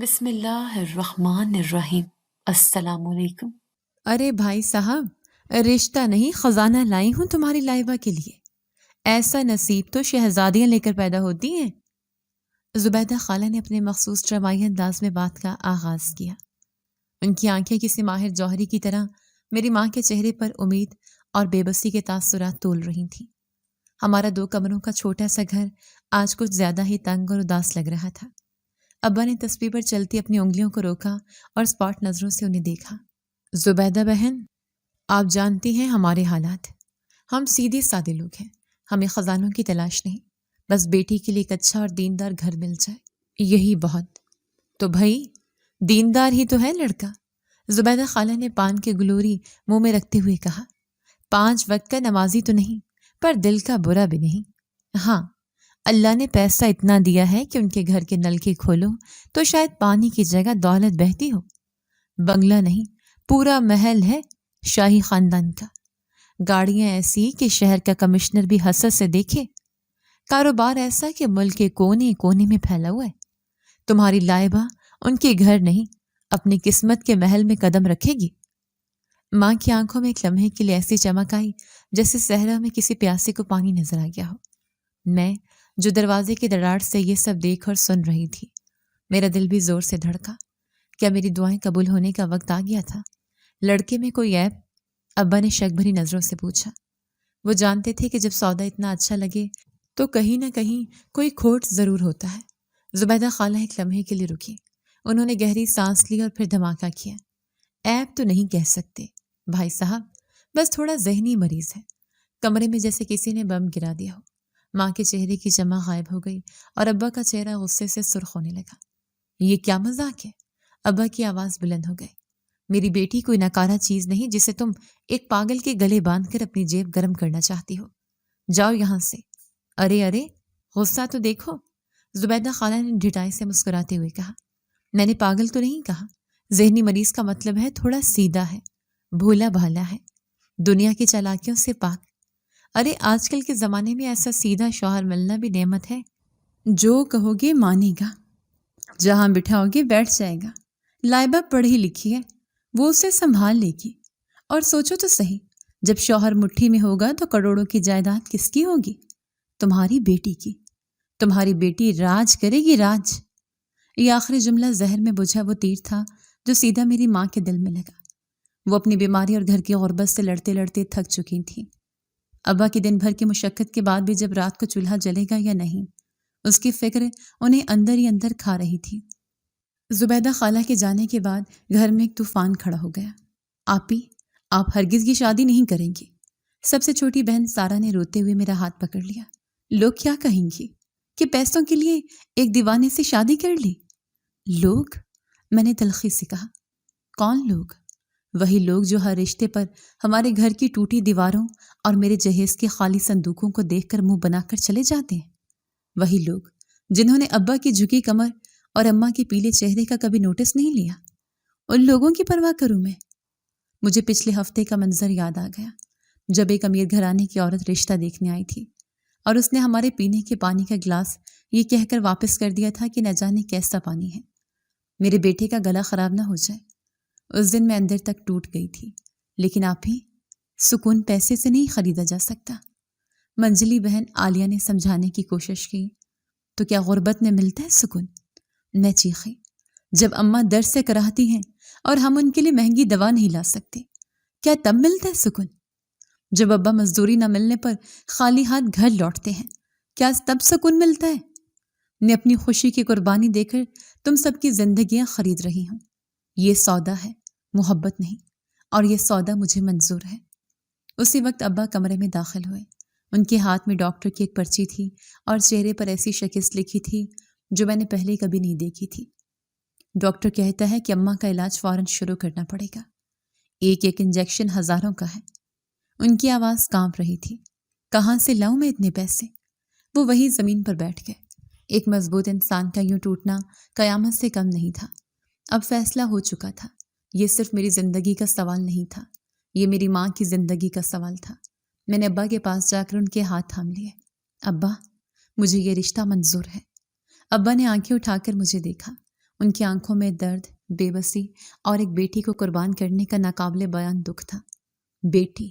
بسم اللہ الرحمن الرحیم۔ السلام علیکم۔ ارے بھائی صاحب، رشتہ نہیں خزانہ لائی ہوں تمہاری لائبہ کے لیے۔ ایسا نصیب تو شہزادیاں لے کر پیدا ہوتی ہیں۔ زبیدہ خالہ نے اپنے مخصوص ڈرامائی انداز میں بات کا آغاز کیا۔ ان کی آنکھیں کسی ماہر جوہری کی طرح میری ماں کے چہرے پر امید اور بے بسی کے تاثرات تول رہی تھیں۔ ہمارا 2 کمروں کا چھوٹا سا گھر آج کچھ زیادہ ہی تنگ اور اداس لگ رہا تھا۔ ابا نے تسبیح پر چلتی اپنی انگلیوں کو روکا اور اسپاٹ نظروں سے انہیں دیکھا۔ زبیدہ بہن، آپ جانتی ہیں ہمارے حالات۔ ہم سیدھے سادے لوگ ہیں، ہمیں خزانوں کی تلاش نہیں، بس بیٹی کے لیے ایک اچھا اور دیندار گھر مل جائے، یہی بہت۔ تو بھائی دیندار ہی تو ہے لڑکا، زبیدہ خالہ نے پان کے گلوری منہ میں رکھتے ہوئے کہا۔ 5 وقت کا نمازی تو نہیں، پر دل کا برا بھی نہیں۔ ہاں، اللہ نے پیسہ اتنا دیا ہے کہ ان کے گھر کے نل کے کھولو تو شاید پانی کی جگہ دولت بہتی ہو۔ بنگلہ نہیں، پورا محل ہے شاہی خاندان کا، گاڑیاں ایسی کہ شہر کا کمشنر بھی حسرت سے دیکھے، کاروبار ایسا کہ ملک کے کونے کونے میں پھیلا ہوا ہے۔ تمہاری لائبہ ان کے گھر نہیں، اپنی قسمت کے محل میں قدم رکھے گی۔ ماں کی آنکھوں میں ایک لمحے کے لیے ایسی چمک آئی جیسے صحرا میں کسی پیاسے کو پانی نظر آ گیا ہو۔ میں جو دروازے کی دراڑ سے یہ سب دیکھ اور سن رہی تھی، میرا دل بھی زور سے دھڑکا۔ کیا میری دعائیں قبول ہونے کا وقت آ گیا تھا؟ لڑکے میں کوئی عیب؟ ابا نے شک بھری نظروں سے پوچھا۔ وہ جانتے تھے کہ جب سودا اتنا اچھا لگے تو کہیں نہ کہیں کوئی کھوٹ ضرور ہوتا ہے۔ زبیدہ خالہ ایک لمحے کے لیے رکی، انہوں نے گہری سانس لی اور پھر دھماکہ کیا۔ عیب تو نہیں کہہ سکتے بھائی صاحب، بس تھوڑا ذہنی مریض ہے۔ کمرے میں جیسے کسی نے بم گرا دیا ہو۔ ماں کے چہرے کی چمک غائب ہو گئی اور ابا کا چہرہ غصے سے سرخ ہونے لگا۔ یہ کیا مذاق ہے؟ ابا کی آواز بلند ہو گئی۔ میری بیٹی کوئی ناکارہ چیز نہیں جسے تم ایک پاگل کے گلے باندھ کر اپنی جیب گرم کرنا چاہتی ہو۔ جاؤ یہاں سے۔ ارے ارے، غصہ تو دیکھو، زبیدہ خالہ نے ڈھٹائی سے مسکراتے ہوئے کہا۔ میں نے پاگل تو نہیں کہا، ذہنی مریض کا مطلب ہے تھوڑا سیدھا ہے، بھولا بھالا ہے، دنیا کی چالاکیوں سے پاک۔ ارے آج کل کے زمانے میں ایسا سیدھا شوہر ملنا بھی نعمت ہے، جو کہو گے مانے گا، جہاں بٹھاؤ گے بیٹھ جائے گا۔ لائبہ پڑھی لکھی ہے، وہ اسے سنبھال لے گی۔ اور سوچو تو صحیح، جب شوہر مٹھی میں ہوگا تو کروڑوں کی جائیداد کس کی ہوگی؟ تمہاری بیٹی کی۔ تمہاری بیٹی راج کرے گی، راج۔ یہ آخری جملہ زہر میں بجھا وہ تیر تھا جو سیدھا میری ماں کے دل میں لگا۔ وہ اپنی بیماری اور گھر کی غربت سے لڑتے لڑتے تھک چکی تھیں۔ ابا کی دن بھر کی مشقت کے بعد بھی جب رات کو چولہا جلے گا یا نہیں، اس کی فکر انہیں اندر ہی اندر کھا رہی تھی۔ زبیدہ خالہ کے جانے کے بعد گھر میں ایک طوفان کھڑا ہو گیا۔ آپی، آپ ہرگز کی شادی نہیں کریں گی۔ سب سے چھوٹی بہن سارا نے روتے ہوئے میرا ہاتھ پکڑ لیا۔ لوگ کیا کہیں گی کہ پیسوں کے لیے ایک دیوانے سے شادی کر لی؟ لوگ؟ میں نے تلخی سے کہا۔ کون لوگ؟ وہی لوگ جو ہر رشتے پر ہمارے گھر کی ٹوٹی دیواروں اور میرے جہیز کے خالی صندوقوں کو دیکھ کر منہ بنا کر چلے جاتے ہیں۔ وہی لوگ جنہوں نے ابا کی جھکی کمر اور اماں کے پیلے چہرے کا کبھی نوٹس نہیں لیا۔ ان لوگوں کی پرواہ کروں میں؟ مجھے پچھلے ہفتے کا منظر یاد آ گیا، جب ایک امیر گھرانے کی عورت رشتہ دیکھنے آئی تھی اور اس نے ہمارے پینے کے پانی کا گلاس یہ کہہ کر واپس کر دیا تھا کہ نہ جانے کیسا پانی ہے، میرے بیٹے کا گلا خراب نہ ہو جائے۔ اس دن میں اندر تک ٹوٹ گئی تھی، لیکن آپ ہی، سکون پیسے سے نہیں خریدا جا سکتا۔ منجلی بہن عالیہ نے سمجھانے کی کوشش کی۔ تو کیا غربت میں ملتا ہے سکون؟ میں چیخی۔ جب اماں درد سے کراہتی ہیں اور ہم ان کے لیے مہنگی دوا نہیں لا سکتے، کیا تب ملتا ہے سکون؟ جب ابا مزدوری نہ ملنے پر خالی ہاتھ گھر لوٹتے ہیں، کیا تب سکون ملتا ہے؟ میں اپنی خوشی کی قربانی دے کر تم سب کی زندگیاں خرید رہی ہوں۔ یہ سودا ہے، محبت نہیں، اور یہ سودا مجھے منظور ہے۔ اسی وقت ابا کمرے میں داخل ہوئے۔ ان کے ہاتھ میں ڈاکٹر کی ایک پرچی تھی اور چہرے پر ایسی شکست لکھی تھی جو میں نے پہلے کبھی نہیں دیکھی تھی۔ ڈاکٹر کہتا ہے کہ اماں کا علاج فوراً شروع کرنا پڑے گا۔ ایک ایک انجیکشن ہزاروں کا ہے۔ ان کی آواز کانپ رہی تھی۔ کہاں سے لاؤں میں اتنے پیسے؟ وہ وہی زمین پر بیٹھ گئے۔ ایک مضبوط انسان کا یوں ٹوٹنا قیامت سے کم نہیں تھا۔ اب فیصلہ ہو چکا تھا۔ یہ صرف میری زندگی کا سوال نہیں تھا، یہ میری ماں کی زندگی کا سوال تھا۔ میں نے ابا کے پاس جا کر ان کے ہاتھ تھام لیے۔ ابا، مجھے یہ رشتہ منظور ہے۔ ابا نے آنکھیں اٹھا کر مجھے دیکھا۔ ان کی آنکھوں میں درد، بے بسی اور ایک بیٹی کو قربان کرنے کا ناقابل بیان دکھ تھا۔ بیٹی،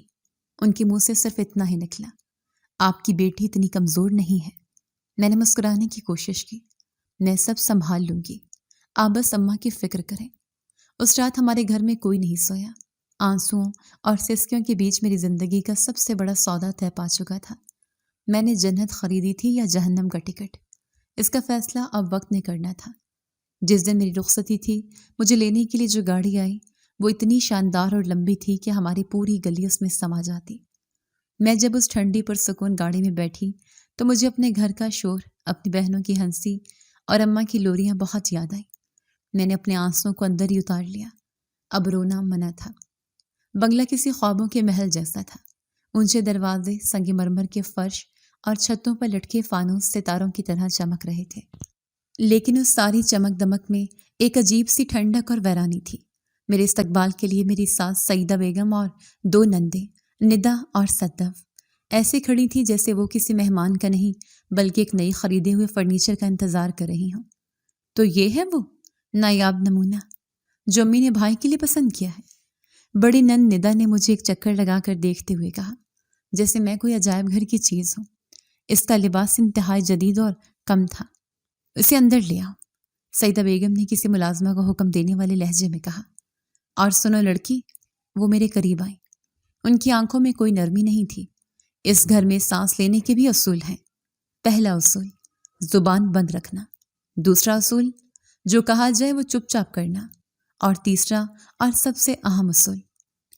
ان کے منہ سے صرف اتنا ہی نکلا۔ آپ کی بیٹی اتنی کمزور نہیں ہے۔ میں نے مسکرانے کی کوشش کی۔ میں سب سنبھال لوں گی، آپ بس اماں کی فکر کریں۔ اس رات ہمارے گھر میں کوئی نہیں سویا۔ آنسوؤں اور سسکیوں کے بیچ میری زندگی کا سب سے بڑا سودا طے پا چکا تھا۔ میں نے جنت خریدی تھی یا جہنم کا ٹکٹ، اس کا فیصلہ اب وقت نے کرنا تھا۔ جس دن میری رخصتی تھی، مجھے لینے کے لیے جو گاڑی آئی وہ اتنی شاندار اور لمبی تھی کہ ہماری پوری گلی اس میں سما جاتی۔ میں جب اس ٹھنڈی پرسکون گاڑی میں بیٹھی تو مجھے اپنے گھر کا شور، اپنی بہنوں کی ہنسی اور اماں کی لوریاں بہت یاد آئیں۔ میں نے اپنے آنسوؤں کو اندر ہی اتار لیا۔ اب رونا منع تھا۔ بنگلہ کسی خوابوں کے محل جیسا تھا۔ اونچے دروازے، سنگ مرمر کے فرش اور چھتوں پر لٹکے فانوس ستاروں کی طرح چمک رہے تھے، لیکن اس ساری چمک دمک میں ایک عجیب سی ٹھنڈک اور ویرانی تھی۔ میرے استقبال کے لیے میری ساس سعیدہ بیگم اور 2 نندیں ندا اور صدف ایسے کھڑی تھی جیسے وہ کسی مہمان کا نہیں بلکہ ایک نئی خریدے ہوئے فرنیچر کا انتظار کر رہی ہوں۔ تو یہ ہے وہ نایاب نمونہ جو امی نے بھائی کے لیے پسند کیا ہے۔ بڑی نند ندا نے مجھے ایک چکر لگا کر دیکھتے ہوئے کہا، جیسے میں کوئی عجائب گھر کی چیز ہوں۔ اس کا لباس انتہائی جدید اور کم تھا۔ اسے اندر لے آؤ، سعیدہ بیگم نے کسی ملازمہ کو حکم دینے والے لہجے میں کہا۔ اور سنو لڑکی، وہ میرے قریب آئی۔ ان کی آنکھوں میں کوئی نرمی نہیں تھی۔ اس گھر میں سانس لینے کے بھی اصول ہیں۔ پہلا اصول، زبان بند رکھنا۔ دوسرا اصول، جو کہا جائے وہ چپ چاپ کرنا۔ اور تیسرا اور سب سے اہم اصول،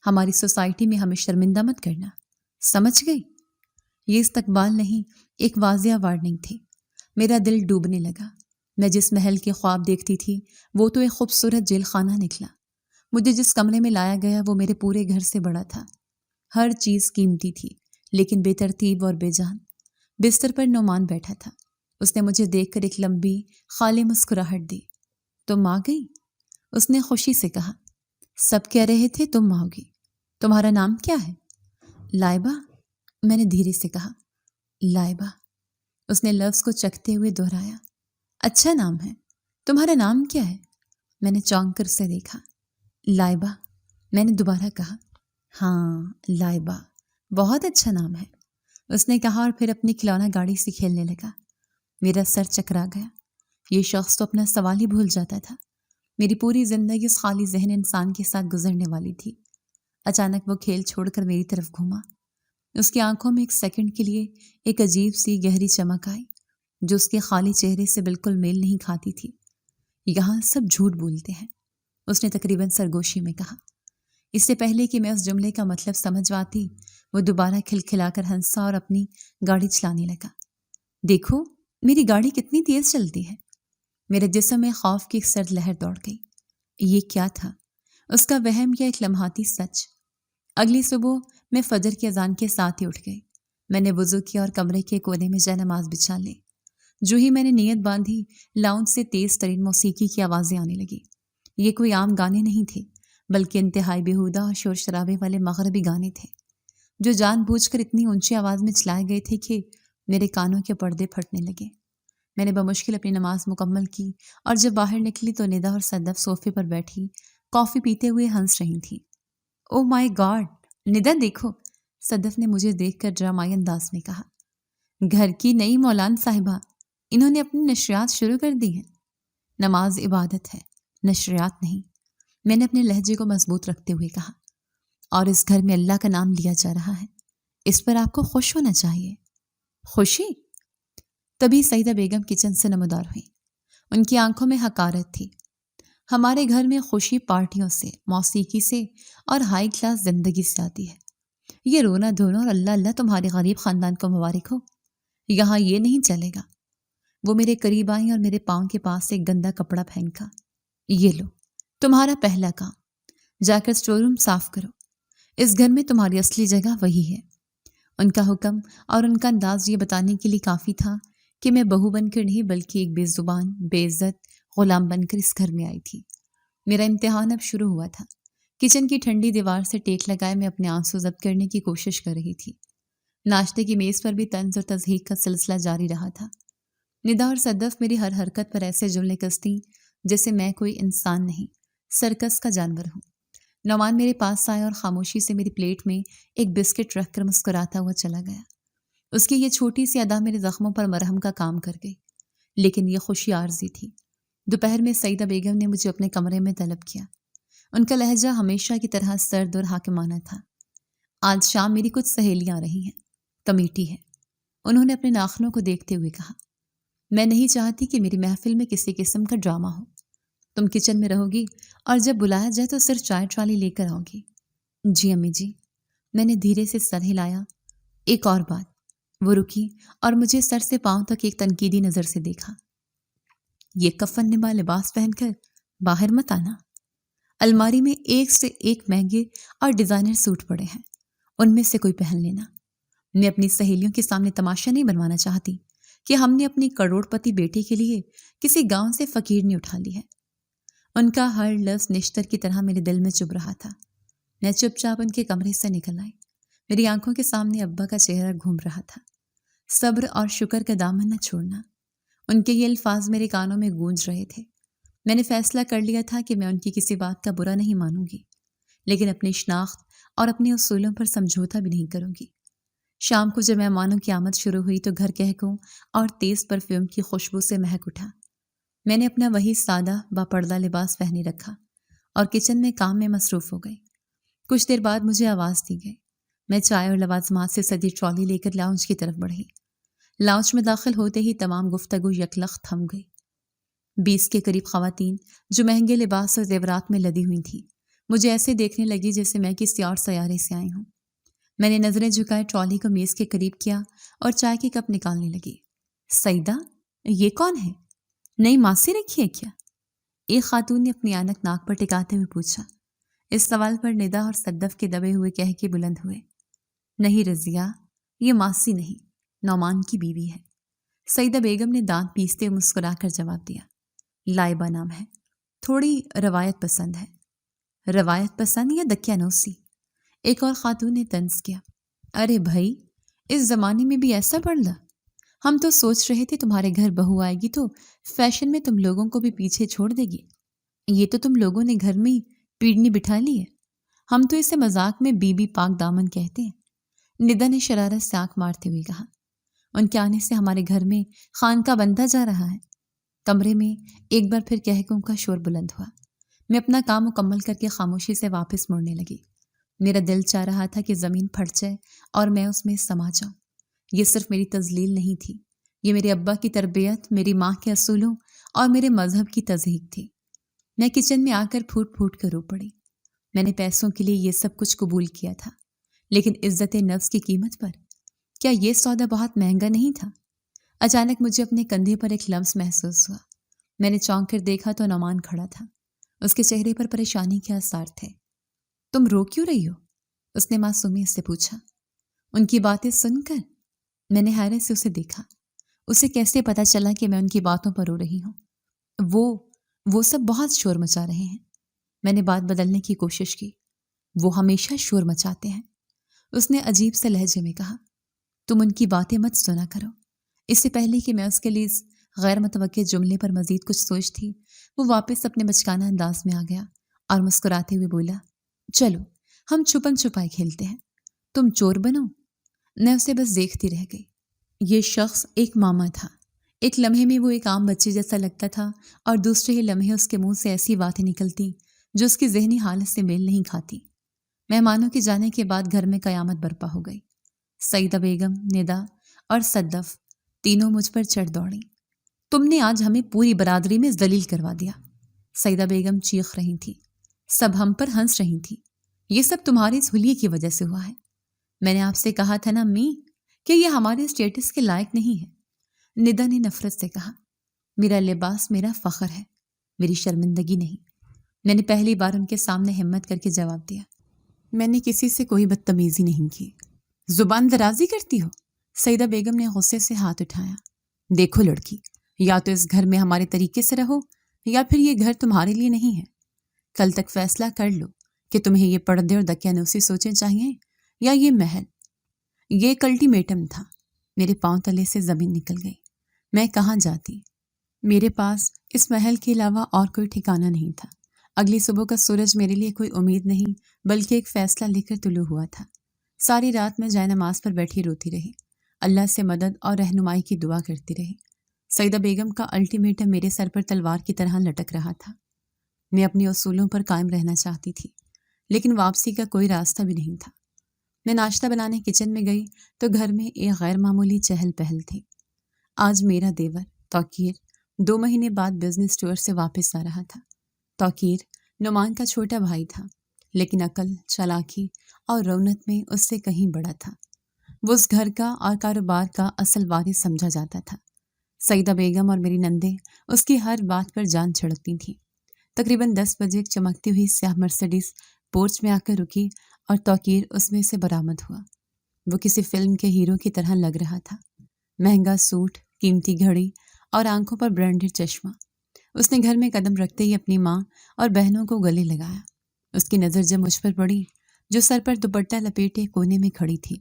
ہماری سوسائٹی میں ہمیں شرمندہ مت کرنا۔ سمجھ گئی؟ یہ استقبال نہیں، ایک واضح وارننگ تھی۔ میرا دل ڈوبنے لگا۔ میں جس محل کے خواب دیکھتی تھی وہ تو ایک خوبصورت جیل خانہ نکلا۔ مجھے جس کمرے میں لایا گیا وہ میرے پورے گھر سے بڑا تھا۔ ہر چیز قیمتی تھی لیکن بے ترتیب اور بے جان۔ بستر پر نعمان بیٹھا تھا۔ اس نے مجھے دیکھ کر ایک لمبی خالی مسکراہٹ دی۔ تم آ گئی؟ اس نے خوشی سے کہا۔ سب کہہ رہے تھے تم آؤ گی۔ تمہارا نام کیا ہے؟ لائبہ، میں نے دھیرے سے کہا۔ لائبہ، اس نے لفظ کو چکھتے ہوئے دہرایا۔ اچھا نام ہے، تمہارا نام کیا ہے؟ میں نے چونک کر اسے دیکھا۔ لائبہ، میں نے دوبارہ کہا۔ ہاں لائبہ، بہت اچھا نام ہے، اس نے کہا اور پھر اپنی کھلونا گاڑی سے کھیلنے لگا۔ میرا سر چکرا گیا۔ یہ شخص تو اپنا سوال ہی بھول جاتا تھا۔ میری پوری زندگی اس خالی ذہن انسان کے ساتھ گزرنے والی تھی۔ اچانک وہ کھیل چھوڑ کر میری طرف گھوما۔ اس کی آنکھوں میں ایک سیکنڈ کے لیے ایک عجیب سی گہری چمک آئی جو اس کے خالی چہرے سے بالکل میل نہیں کھاتی تھی۔ یہاں سب جھوٹ بولتے ہیں، اس نے تقریباً سرگوشی میں کہا۔ اس سے پہلے کہ میں اس جملے کا مطلب سمجھ پاتی، وہ دوبارہ کھلکھلا کر ہنسا اور اپنی گاڑی چلانے لگا۔ دیکھو میری گاڑی کتنی تیز چلتی ہے۔ میرے جسم میں خوف کی ایک سرد لہر دوڑ گئی۔ یہ کیا تھا؟ اس کا وہم یا ایک لمحاتی سچ؟ اگلی صبح میں فجر کی اذان کے ساتھ ہی اٹھ گئی۔ میں نے وضو کیا اور کمرے کے کونے میں جائے نماز بچھا لی۔ جو ہی میں نے نیت باندھی، لاؤنج سے تیز ترین موسیقی کی آوازیں آنے لگی۔ یہ کوئی عام گانے نہیں تھے بلکہ انتہائی بیہودہ اور شور شرابے والے مغربی گانے تھے جو جان بوجھ کر اتنی اونچی آواز میں چلائے گئے تھے کہ میرے کانوں کے پردے پھٹنے لگے۔ میں نے بمشکل اپنی نماز مکمل کی اور جب باہر نکلی تو ندا اور صدف صوفے پر بیٹھی کافی پیتے ہوئے ہنس رہی تھیں۔ او مائی گاڈ ندا دیکھو، صدف نے مجھے دیکھ کر ڈرامائی انداز میں کہا۔ گھر کی نئی مولان صاحبہ، انہوں نے اپنی نشریات شروع کر دی ہیں۔ نماز عبادت ہے، نشریات نہیں، میں نے اپنے لہجے کو مضبوط رکھتے ہوئے کہا۔ اور اس گھر میں اللہ کا نام لیا جا رہا ہے، اس پر آپ کو خوش ہونا چاہیے۔ خوشی؟ تبھی سعیدہ بیگم کچن سے نمودار ہوئی۔ ان کی آنکھوں میں حقارت تھی۔ ہمارے گھر میں خوشی پارٹیوں سے، موسیقی سے اور ہائی کلاس زندگی سے آتی ہے۔ یہ رونا دھونا اور اللہ اللہ تمہارے غریب خاندان کو مبارک ہو، یہاں یہ نہیں چلے گا۔ وہ میرے قریب آئیں اور میرے پاؤں کے پاس ایک گندا کپڑا پھینکا۔ یہ لو، تمہارا پہلا کام، جا کر اسٹور روم صاف کرو۔ اس گھر میں تمہاری اصلی جگہ وہی ہے۔ ان کا حکم اور ان کا انداز یہ بتانے کے لیے کافی تھا کہ میں بہو بن کر نہیں بلکہ ایک بے زبان، بے عزت غلام بن کر اس گھر میں آئی تھی۔ میرا امتحان اب شروع ہوا تھا۔ کچن کی ٹھنڈی دیوار سے ٹیک لگائے میں اپنے آنسو ضبط کرنے کی کوشش کر رہی تھی۔ ناشتے کی میز پر بھی طنز اور تضحیک کا سلسلہ جاری رہا تھا۔ ندا اور صدف میری ہر حرکت پر ایسے جملے کستی جیسے میں کوئی انسان نہیں، سرکس کا جانور ہوں۔ نعمان میرے پاس آیا اور خاموشی سے میری پلیٹ میں ایک بسکٹ رکھ کر مسکراتا ہوا چلا گیا۔ اس کی یہ چھوٹی سی ادا میرے زخموں پر مرہم کا کام کر گئی، لیکن یہ خوشی عارضی تھی۔ دوپہر میں سعیدہ بیگم نے مجھے اپنے کمرے میں طلب کیا۔ ان کا لہجہ ہمیشہ کی طرح سرد اور حاکمانہ تھا۔ آج شام میری کچھ سہیلیاں آ رہی ہیں، کمیٹی ہے۔ انہوں نے اپنے ناخنوں کو دیکھتے ہوئے کہا، میں نہیں چاہتی کہ میری محفل میں کسی قسم کا ڈرامہ ہو۔ تم کچن میں رہو گی اور جب بلایا جائے تو صرف چائے ٹرالی لے کر آؤ گی۔ جی امی جی، میں نے دھیرے سے سر ہلایا۔ ایک اور بات۔ وہ رکی اور مجھے سر سے پاؤں تک ایک تنقیدی نظر سے دیکھا۔ یہ کفن نما لباس پہن کر باہر مت آنا۔ الماری میں ایک سے ایک مہنگے اور ڈیزائنر سوٹ پڑے ہیں، ان میں سے کوئی پہن لینا۔ میں اپنی سہیلیوں کے سامنے تماشا نہیں بنوانا چاہتی کہ ہم نے اپنی کروڑ پتی بیٹی کے لیے کسی گاؤں سے فقیر نہیں اٹھا لی ہے۔ ان کا ہر لفظ نشتر کی طرح میرے دل میں چبھ رہا تھا۔ میں چپ چاپ ان کے کمرے سے نکل آئی۔ میری آنکھوں کے سامنے ابا کا چہرہ گھوم رہا تھا۔ صبر اور شکر کا دامن نہ چھوڑنا، ان کے یہ الفاظ میرے کانوں میں گونج رہے تھے۔ میں نے فیصلہ کر لیا تھا کہ میں ان کی کسی بات کا برا نہیں مانوں گی، لیکن اپنی شناخت اور اپنے اصولوں پر سمجھوتا بھی نہیں کروں گی۔ شام کو جب مہمانوں کی آمد شروع ہوئی تو گھر کہکوں اور تیز پرفیوم کی خوشبو سے مہک اٹھا۔ میں نے اپنا وہی سادہ با پردہ لباس پہنے رکھا اور کچن میں کام میں مصروف ہو گئی۔ کچھ دیر بعد مجھے آواز دی گئی۔ میں چائے اور لوازمات سے سجی ٹرالی لے کر لاؤنج کی طرف بڑھی۔ لاؤنج میں داخل ہوتے ہی تمام گفتگو یکلخت تھم گئی۔ 20 کے قریب خواتین جو مہنگے لباس اور زیورات میں لدی ہوئی تھیں مجھے ایسے دیکھنے لگی جیسے میں کسی اور سیارے سے آئی ہوں۔ میں نے نظریں جھکائے ٹرالی کو میز کے قریب کیا اور چائے کی کپ نکالنے لگی۔ سعیدہ، یہ کون ہے؟ نئی ماسی رکھی ہے کیا؟ ایک خاتون نے اپنی آنک ناک پر ٹکاتے ہوئے پوچھا۔ اس سوال پر ندا اور صدف کے دبے ہوئے کہکے بلند ہوئے۔ نہیں رضیہ، یہ ماسی نہیں، نعمان کی بیوی ہے۔ سعیدہ بیگم نے دانت پیستے ہوئے مسکرا کر جواب دیا۔ لائبہ نام ہے، تھوڑی روایت پسند ہے۔ روایت پسند یا دقیانوسی؟ ایک اور خاتون نے طنز کیا۔ ارے بھائی، اس زمانے میں بھی ایسا پردہ؟ ہم تو سوچ رہے تھے تمہارے گھر بہو آئے گی تو فیشن میں تم لوگوں کو بھی پیچھے چھوڑ دے گی۔ یہ تو تم لوگوں نے گھر میں ہی پیڑنی بٹھا لی ہے۔ ہم تو اسے مذاق میں بی بی پاک دامن کہتے ہیں۔ ندا نے شرارت سے آنکھ مارتے ہوئے کہا۔ ان کے آنے سے ہمارے گھر میں خانقاہ بنتا جا رہا ہے۔ کمرے میں ایک بار پھر کہکوں کا شور بلند ہوا۔ میں اپنا کام مکمل کر کے خاموشی سے واپس مڑنے لگی۔ میرا دل چاہ رہا تھا کہ زمین پھٹ جائے اور میں اس میں سما جاؤں۔ یہ صرف میری تذلیل نہیں تھی، یہ میرے ابا کی تربیت، میری ماں کے اصولوں اور میرے مذہب کی تضحیق تھی۔ میں کچن میں آ کر پھوٹ پھوٹ کر رو پڑی۔ میں نے پیسوں کے لیے یہ سب کچھ قبول کیا تھا، لیکن عزت نفس کی قیمت پر؟ کیا یہ سودا بہت مہنگا نہیں تھا؟ اچانک مجھے اپنے کندھے پر ایک لمس محسوس ہوا۔ میں نے چونک کر دیکھا تو نعمان کھڑا تھا۔ اس کے چہرے پر پریشانی کے آثار تھے۔ تم رو کیوں رہی ہو؟ اس نے معصومیت سے پوچھا۔ ان کی باتیں سن کر میں نے حیرت سے اسے دیکھا۔ اسے کیسے پتا چلا کہ میں ان کی باتوں پر رو رہی ہوں؟ وہ سب بہت شور مچا رہے ہیں۔ میں نے بات بدلنے کی کوشش کی۔ وہ ہمیشہ شور مچاتے ہیں، اس نے عجیب سے لہجے میں کہا۔ تم ان کی باتیں مت سنا کرو۔ اس سے پہلے کہ میں اس کے لیے اس غیر متوقع جملے پر مزید کچھ سوچتی، وہ واپس اپنے بچکانہ انداز میں آ گیا اور مسکراتے ہوئے بولا، چلو ہم چھپن چھپائی کھیلتے ہیں، تم چور بنو۔ میں اسے بس دیکھتی رہ گئی۔ یہ شخص ایک ماما تھا۔ ایک لمحے میں وہ ایک عام بچے جیسا لگتا تھا اور دوسرے ہی لمحے اس کے منہ سے ایسی باتیں نکلتی جو اس کی ذہنی حالت سے میل نہیں کھاتی۔ مہمانوں کے جانے کے بعد گھر میں قیامت برپا ہو گئی۔ سعیدہ بیگم، ندا اور صدف تینوں مجھ پر چڑھ دوڑیں۔ تم نے آج ہمیں پوری برادری میں ذلیل کروا دیا۔ سعیدہ بیگم چیخ رہی تھی۔ سب ہم پر ہنس رہی تھی۔ یہ سب تمہاری اس حلیے کی وجہ سے ہوا ہے۔ میں نے آپ سے کہا تھا نا امی کہ یہ ہمارے اسٹیٹس کے لائق نہیں ہے۔ ندا نے نفرت سے کہا۔ میرا لباس میرا فخر ہے، میری شرمندگی نہیں۔ میں نے پہلی بار ان کے سامنے ہمت کر کے جواب دیا۔ میں نے کسی سے کوئی بدتمیزی نہیں کی۔ زبان درازی کرتی ہو؟ سعیدہ بیگم نے غصے سے ہاتھ اٹھایا۔ دیکھو لڑکی، یا تو اس گھر میں ہمارے طریقے سے رہو یا پھر یہ گھر تمہارے لیے نہیں ہے۔ کل تک فیصلہ کر لو کہ تمہیں یہ پردے اور دقیانوسی سوچیں چاہیے یا یہ محل۔ یہ ایک الٹیمیٹم تھا۔ میرے پاؤں تلے سے زمین نکل گئی۔ میں کہاں جاتی؟ میرے پاس اس محل کے علاوہ اور کوئی ٹھکانہ نہیں تھا۔ اگلی صبح کا سورج میرے لیے کوئی امید نہیں بلکہ ایک فیصلہ لے کر طلوع ہوا تھا۔ ساری رات میں جائے نماز پر بیٹھی روتی رہی، اللہ سے مدد اور رہنمائی کی دعا کرتی رہی۔ سیدہ بیگم کا الٹیمیٹم میرے سر پر تلوار کی طرح لٹک رہا تھا۔ میں اپنی اصولوں پر قائم رہنا چاہتی تھی، لیکن واپسی کا کوئی راستہ بھی نہیں تھا۔ میں ناشتہ بنانے کچن میں گئی تو گھر میں ایک غیر معمولی چہل پہل تھی۔ آج میرا دیور توقیر 2 مہینے بعد بزنس ٹور سے واپس آ رہا تھا۔ توقیر نعمان کا چھوٹا بھائی تھا، لیکن عقل، چالاکی اور رونق میں اس سے کہیں بڑا تھا۔ وہ اس گھر کا اور کاروبار کا اصل وارث سمجھا جاتا تھا۔ سیدہ بیگم اور میری نندیں اس کی ہر بات پر جان چھڑکتی تھیں۔ تقریباً 10 بجے ایک چمکتی ہوئی سیاہ مرسیڈیز پورچ میں آ کر رکی اور توقیر اس میں سے برآمد ہوا۔ وہ کسی فلم کے ہیرو کی طرح لگ رہا تھا، مہنگا سوٹ، قیمتی گھڑی اور آنکھوں پر برانڈڈ چشمہ۔ اس نے گھر میں قدم رکھتے ہی اپنی ماں اور بہنوں کو گلے لگایا۔ اس کی نظر جب مجھ پر پڑی جو سر پر دوپٹہ لپیٹے کونے میں کھڑی تھی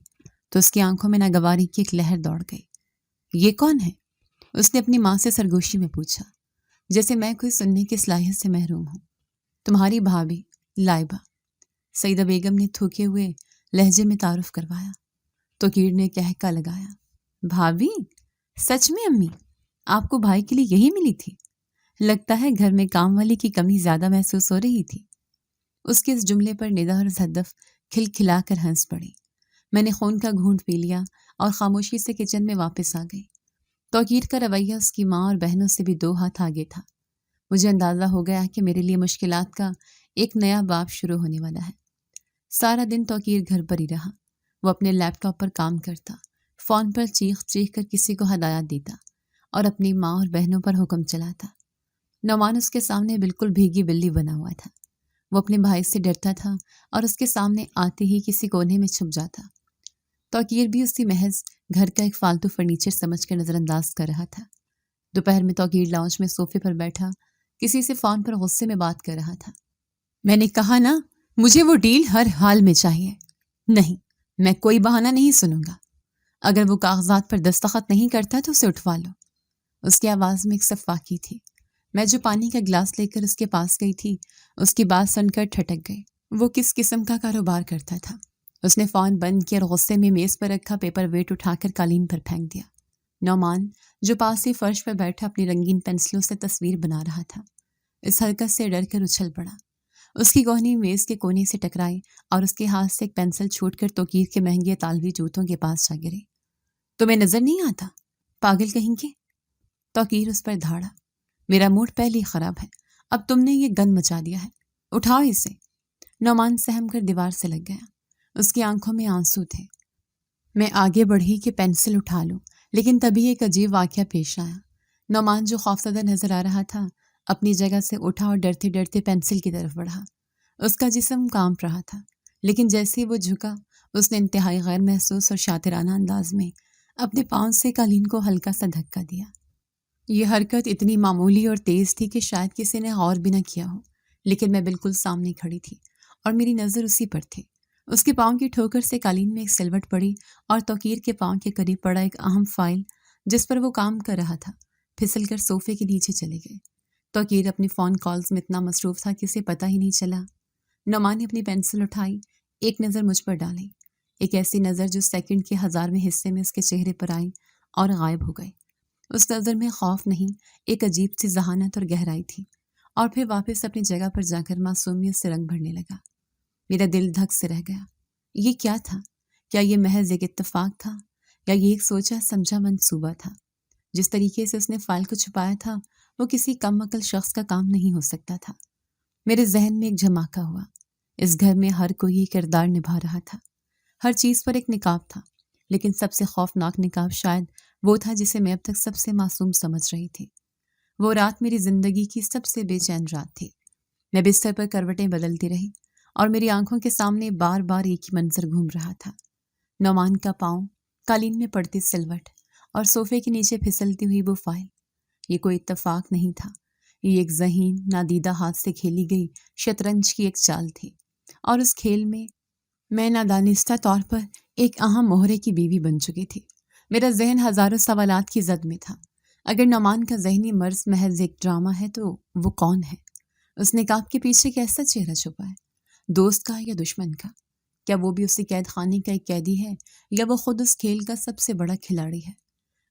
تو اس کی آنکھوں میں ناگواری کی ایک لہر دوڑ گئی۔ یہ کون ہے؟ اس نے اپنی ماں سے سرگوشی میں پوچھا، جیسے میں کوئی سننے کی صلاحیت سے محروم ہوں۔ تمہاری بھابھی لائبہ، سیدہ بیگم نے تھوکے ہوئے لہجے میں تعارف کروایا۔ توقیر نے کہکا لگایا، بھابھی؟ سچ میں امی، آپ کو بھائی کے لیے یہی ملی تھی؟ لگتا ہے گھر میں کام والی کی کمی زیادہ محسوس ہو رہی تھی۔ اس کے اس جملے پر ندا اور صدف کھلکھلا کر ہنس پڑی۔ میں نے خون کا گھونٹ پی لیا اور خاموشی سے کچن میں واپس آ گئی۔ توقیر کا رویہ اس کی ماں اور بہنوں سے بھی 2 ہاتھ آگے تھا۔ مجھے اندازہ ہو گیا کہ میرے لیے مشکلات کا ایک نیا باب شروع ہونے والا ہے۔ سارا دن توقیر گھر پر ہی رہا۔ وہ اپنے لیپ ٹاپ پر کام کرتا، فون پر چیخ چیخ کر کسی کو ہدایات دیتا اور اپنی ماں اور بہنوں پر حکم چلاتا۔ نعمان اس کے سامنے بالکل بھیگی بلی بنا ہوا تھا۔ وہ اپنے بھائی سے ڈرتا تھا اور اس کے سامنے آتے ہی کسی کونے میں چھپ جاتا۔ توقیر بھی اسی محض گھر کا ایک فالتو فرنیچر سمجھ کر نظر انداز کر رہا تھا۔ دوپہر میں توقیر لاؤنج میں صوفے پر بیٹھا کسی سے فون پر غصے میں بات کر رہا تھا۔ میں نے کہا نا، مجھے وہ ڈیل ہر حال میں چاہیے۔ نہیں، میں کوئی بہانہ نہیں سنوں گا۔ اگر وہ کاغذات پر دستخط نہیں کرتا تو اسے اٹھوا لو۔ اس کی آواز میں ایک سفاکی تھی۔ میں جو پانی کا گلاس لے کر اس کے پاس گئی تھی، اس کی بات سن کر ٹھٹک گئی۔ وہ کس قسم کا کاروبار کرتا تھا؟ اس نے فون بند کیا اور غصے میں میز پر رکھا پیپر ویٹ اٹھا کر قالین پر پھینک دیا۔ نعمان جو پاس ہی فرش پر بیٹھا اپنی رنگین پنسلوں سے تصویر بنا رہا تھا، اس حرکت سے ڈر کر اچھل پڑا۔ اس کی گوہنی میز کے کونے سے ٹکرائی اور اس کے ہاتھ سے ایک پنسل چھوٹ کر توقیر کے مہنگے اطالوی جوتوں کے پاس جا گری۔ تمہیں نظر نہیں آتا؟ پاگل کہیں گے! توقیر اس پر دھاڑا۔ میرا موڈ پہلے ہی خراب ہے، اب تم نے یہ گند مچا دیا ہے، اٹھاؤ اسے۔ نعمان سہم کر دیوار سے لگ گیا۔ اس کی آنکھوں میں آنسو تھے۔ میں آگے بڑھی کہ پینسل اٹھا لوں، لیکن تبھی ایک عجیب واقعہ پیش آیا۔ نعمان جو خوفزدہ نظر آ رہا تھا اپنی جگہ سے اٹھا اور ڈرتے ڈرتے پینسل کی طرف بڑھا۔ اس کا جسم کانپ رہا تھا، لیکن جیسے ہی وہ جھکا اس نے انتہائی غیر محسوس اور شاطرانہ انداز میں اپنے پاؤں سے قالین کو ہلکا سا دھکا دیا۔ یہ حرکت اتنی معمولی اور تیز تھی کہ شاید کسی نے غور بھی نہ کیا ہو، لیکن میں بالکل سامنے کھڑی تھی اور میری نظر اسی پر تھی۔ اس کے پاؤں کی ٹھوکر سے قالین میں ایک سلوٹ پڑی اور توقیر کے پاؤں کے قریب پڑا ایک اہم فائل جس پر وہ کام کر رہا تھا پھسل کر صوفے کے نیچے چلے گئے۔ توقیر اپنی فون کالز میں اتنا مصروف تھا کہ اسے پتہ ہی نہیں چلا۔ نعمان نے اپنی پینسل اٹھائی، ایک نظر مجھ پر ڈالی، ایک ایسی نظر جو سیکنڈ کے 1000ویں حصے میں اس کے چہرے پر آئی اور غائب ہو گئی۔ اس نظر میں خوف نہیں، ایک عجیب سی ذہانت اور گہرائی تھی، اور پھر واپس اپنی جگہ پر جا کر معصومیت سے رنگ بھرنے لگا۔ میرا دل دھک سے رہ گیا۔ یہ کیا تھا؟ کیا یہ محض ایک اتفاق تھا یا یہ ایک سوچا سمجھا منصوبہ تھا؟ جس طریقے سے اس نے فائل کو چھپایا تھا وہ کسی کم عقل شخص کا کام نہیں ہو سکتا تھا۔ میرے ذہن میں ایک جھماکہ ہوا۔ اس گھر میں ہر کوئی یہ کردار نبھا رہا تھا، ہر چیز پر ایک نقاب تھا، لیکن سب سے خوفناک نقاب شاید وہ تھا جسے میں اب تک سب سے معصوم سمجھ رہی تھی۔ وہ رات میری زندگی کی سب سے بے چین رات تھی۔ میں بستر پر کروٹیں بدلتی رہی اور میری آنکھوں کے سامنے بار بار ایک ہی منظر گھوم رہا تھا۔ نعمان کا پاؤں، قالین میں پڑتی سلوٹ اور صوفے کے نیچے پھسلتی ہوئی وہ فائل۔ یہ کوئی اتفاق نہیں تھا، یہ ایک ذہین نادیدہ ہاتھ سے کھیلی گئی شطرنج کی ایک چال تھی، اور اس کھیل میں نادانستہ طور پر ایک اہم مہرے کی بیوی بن چکی تھی۔ میرا ذہن ہزاروں سوالات کی زد میں تھا۔ اگر نعمان کا ذہنی مرض محض ایک ڈرامہ ہے تو وہ کون ہے؟ اس نقاب کے پیچھے کیسا چہرہ چھپا ہے؟ دوست کا یا دشمن کا؟ کیا وہ بھی اسی قید خانے کا ایک قیدی ہے یا وہ خود اس کھیل کا سب سے بڑا کھلاڑی ہے؟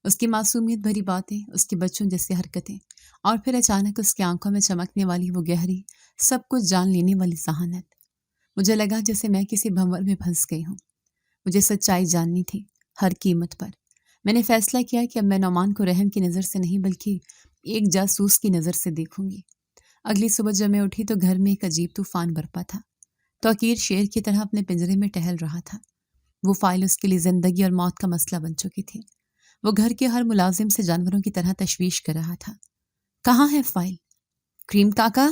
اس کی معصومیت بھری باتیں، اس کی بچوں جیسی حرکتیں، اور پھر اچانک اس کی آنکھوں میں چمکنے والی وہ گہری، سب کچھ جان لینے والی ذہانت۔ مجھے لگا جیسے میں کسی بھنور میں پھنس گئی ہوں۔ مجھے سچائی جاننی تھی، ہر قیمت پر۔ میں نے فیصلہ کیا کہ اب میں نعمان کو رحم کی نظر سے نہیں بلکہ ایک جاسوس کی نظر سے دیکھوں گی۔ اگلی صبح جب میں اٹھی تو گھر میں ایک عجیب طوفان برپا تھا۔ توقیر شیر کی طرح اپنے پنجرے میں ٹہل رہا تھا۔ وہ فائل اس کے لیے زندگی اور موت کا مسئلہ بن چکی تھی۔ وہ گھر کے ہر ملازم سے جانوروں کی طرح تشویش کر رہا تھا۔ کہاں ہے فائل؟ کریم کاکا؟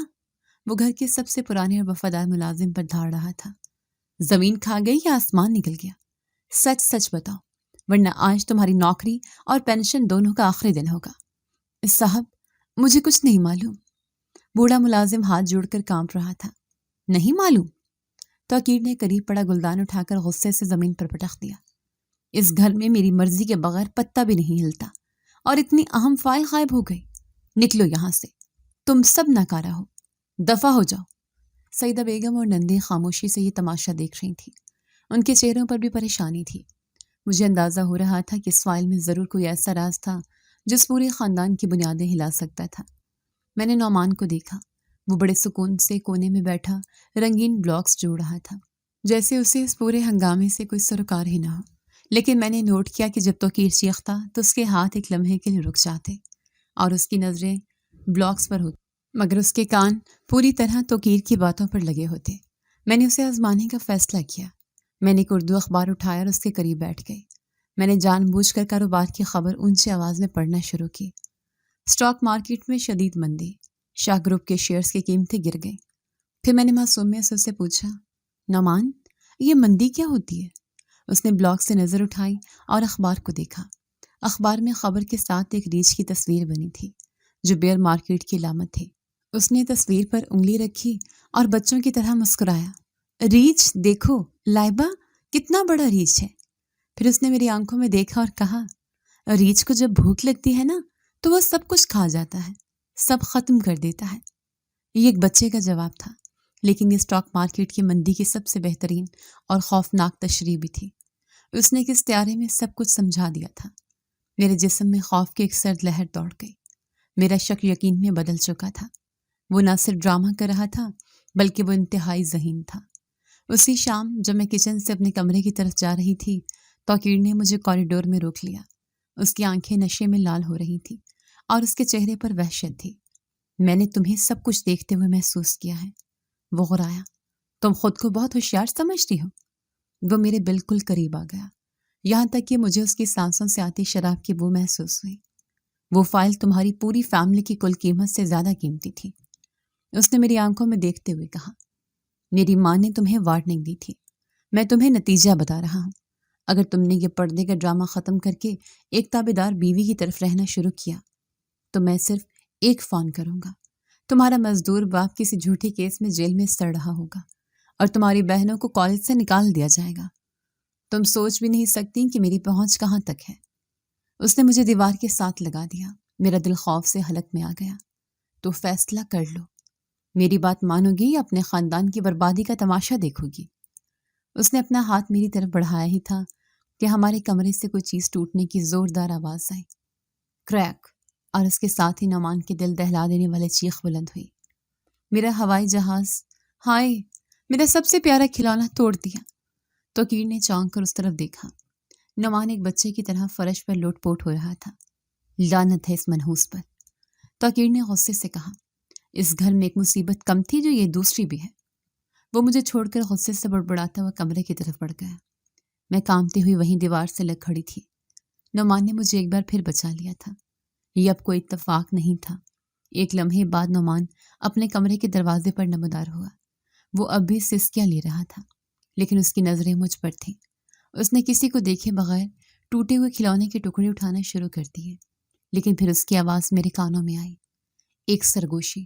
وہ گھر کے سب سے پرانے اور وفادار ملازم پر دھاڑ رہا تھا۔ زمین کھا گئی یا آسمان نکل گیا؟ سچ سچ بتاؤ، ورنہ آج تمہاری نوکری اور پینشن دونوں کا آخری دن ہوگا۔ صاحب، مجھے کچھ نہیں معلوم۔ بوڑھا ملازم ہاتھ جوڑ کر کانپ رہا تھا۔ نہیں معلوم؟ توقیر نے قریب پڑا گلدان اٹھا کر غصے سے زمین پر پٹخ دیا۔ اس گھر میں میری مرضی کے بغیر پتا بھی نہیں ہلتا، اور اتنی اہم فائل غائب ہو گئی۔ نکلو یہاں سے، تم سب ناکارہ ہو، دفع ہو جاؤ۔ سیدہ بیگم اور نندیں خاموشی سے یہ تماشا دیکھ رہی تھیں۔ ان کے چہروں پر بھی پریشانی تھی۔ مجھے اندازہ ہو رہا تھا کہ اس فائل میں ضرور کوئی ایسا راز تھا جس پورے خاندان کی بنیادیں ہلا سکتا تھا۔ میں نے نعمان کو دیکھا۔ وہ بڑے سکون سے کونے میں بیٹھا رنگین بلاکس جوڑ رہا تھا، جیسے اسے اس پورے ہنگامے سے کوئی سروکار ہی نہ ہو۔ لیکن میں نے نوٹ کیا کہ جب توقیر چیختا تو اس کے ہاتھ ایک لمحے کے لیے رک جاتے اور اس کی نظریں بلاکس پر ہوتی، مگر اس کے کان پوری طرح توقیر کی باتوں پر لگے ہوتے۔ میں نے اسے آزمانے کا فیصلہ کیا۔ میں نے ایک اردو اخبار اٹھایا اور اس کے قریب بیٹھ گئی۔ میں نے جان بوجھ کر کاروبار کی خبر اونچی آواز میں پڑھنا شروع کی۔ اسٹاک مارکیٹ میں شدید مندی، شاہ گروپ کے شیئرز کی قیمتیں گر گئیں۔ پھر میں نے معصومیت سے اس سے پوچھا، نعمان، یہ مندی کیا ہوتی ہے؟ اس نے بلاک سے نظر اٹھائی اور اخبار کو دیکھا۔ اخبار میں خبر کے ساتھ ایک ریچھ کی تصویر بنی تھی جو بیئر مارکیٹ کی علامت تھی۔ اس نے تصویر پر انگلی رکھی اور بچوں کی طرح مسکرایا۔ ریچھ دیکھو لائبہ، کتنا بڑا ریچھ ہے۔ پھر اس نے میری آنکھوں میں دیکھا اور کہا، ریچھ کو جب بھوک لگتی ہے نا تو وہ سب کچھ کھا جاتا ہے، سب ختم کر دیتا ہے۔ یہ ایک بچے کا جواب تھا، لیکن یہ اسٹاک مارکیٹ کی مندی کی سب سے بہترین اور خوفناک تشریح بھی تھی۔ اس نے کس طیارے میں سب کچھ سمجھا دیا تھا۔ میرے جسم میں خوف کی ایک سرد لہر دوڑ گئی۔ میرا شک یقین میں بدل چکا تھا۔ وہ نہ صرف ڈرامہ کر رہا تھا بلکہ وہ انتہائی ذہین تھا۔ اسی شام جب میں کچن سے اپنے کمرے کی طرف جا رہی تھی، توقیر نے مجھے کوریڈور میں روک لیا۔ اس کی آنکھیں نشے میں لال ہو رہی تھیں اور اس کے چہرے پر وحشت تھی۔ میں نے تمہیں سب کچھ دیکھتے ہوئے محسوس کیا ہے، وہ غرایا۔ تم خود کو بہت ہوشیار سمجھتی ہو؟ وہ میرے بالکل قریب آ گیا، یہاں تک کہ مجھے اس کی سانسوں سے آتی شراب کی بو محسوس ہوئی۔ وہ فائل تمہاری پوری فیملی کی کل قیمت سے زیادہ قیمتی تھی، اس نے میری آنکھوں میں دیکھتے ہوئے کہا۔ میری ماں نے تمہیں وارننگ دی تھی، میں تمہیں نتیجہ بتا رہا ہوں۔ اگر تم نے یہ پردے کا ڈرامہ ختم کر کے ایک تابعدار بیوی کی طرف رہنا شروع کیا تو میں صرف ایک فون کروں گا، تمہارا مزدور باپ کسی جھوٹے کیس میں جیل میں سڑ رہا ہوگا اور تمہاری بہنوں کو کالج سے نکال دیا جائے گا۔ تم سوچ بھی نہیں سکتی کہ میری پہنچ کہاں تک ہے۔ اس نے مجھے دیوار کے ساتھ لگا دیا۔ میرا دل خوف سے حلق میں آ گیا۔ تو فیصلہ کر لو، میری بات مانو گی یا اپنے خاندان کی بربادی کا تماشا دیکھو گی؟ اس نے اپنا ہاتھ میری طرف بڑھایا ہی تھا کہ ہمارے کمرے سے کوئی چیز ٹوٹنے کی زوردار آواز آئی، کریک، اور اس کے ساتھ ہی نعمان کے دل دہلا دینے والے چیخ بلند ہوئی۔ میرا ہوائی جہاز، ہائے، میرا سب سے پیارا کھلونا توڑ دیا۔ توقیر نے چونک کر اس طرف دیکھا۔ نعمان ایک بچے کی طرح فرش پر لوٹ پوٹ ہو رہا تھا۔ لعنت ہے اس منحوس پر، توقیر نے غصے سے کہا۔ اس گھر میں ایک مصیبت کم تھی جو یہ دوسری بھی ہے۔ وہ مجھے چھوڑ کر غصے سے بڑبڑاتا ہوا کمرے کی طرف بڑھ گیا۔ میں کانپتی ہوئی وہیں دیوار سے لگ کھڑی تھی۔ نعمان نے مجھے ایک بار پھر بچا لیا تھا۔ یہ اب کوئی اتفاق نہیں تھا۔ ایک لمحے بعد نعمان اپنے کمرے کے دروازے پر نمودار ہوا۔ وہ اب بھی سسکیاں لے رہا تھا، لیکن اس کی نظریں مجھ پر تھیں۔ اس نے کسی کو دیکھے بغیر ٹوٹے ہوئے کھلونے کے ٹکڑے اٹھانا شروع کر دیے، لیکن پھر اس کی آواز میرے کانوں میں آئی، ایک سرگوشی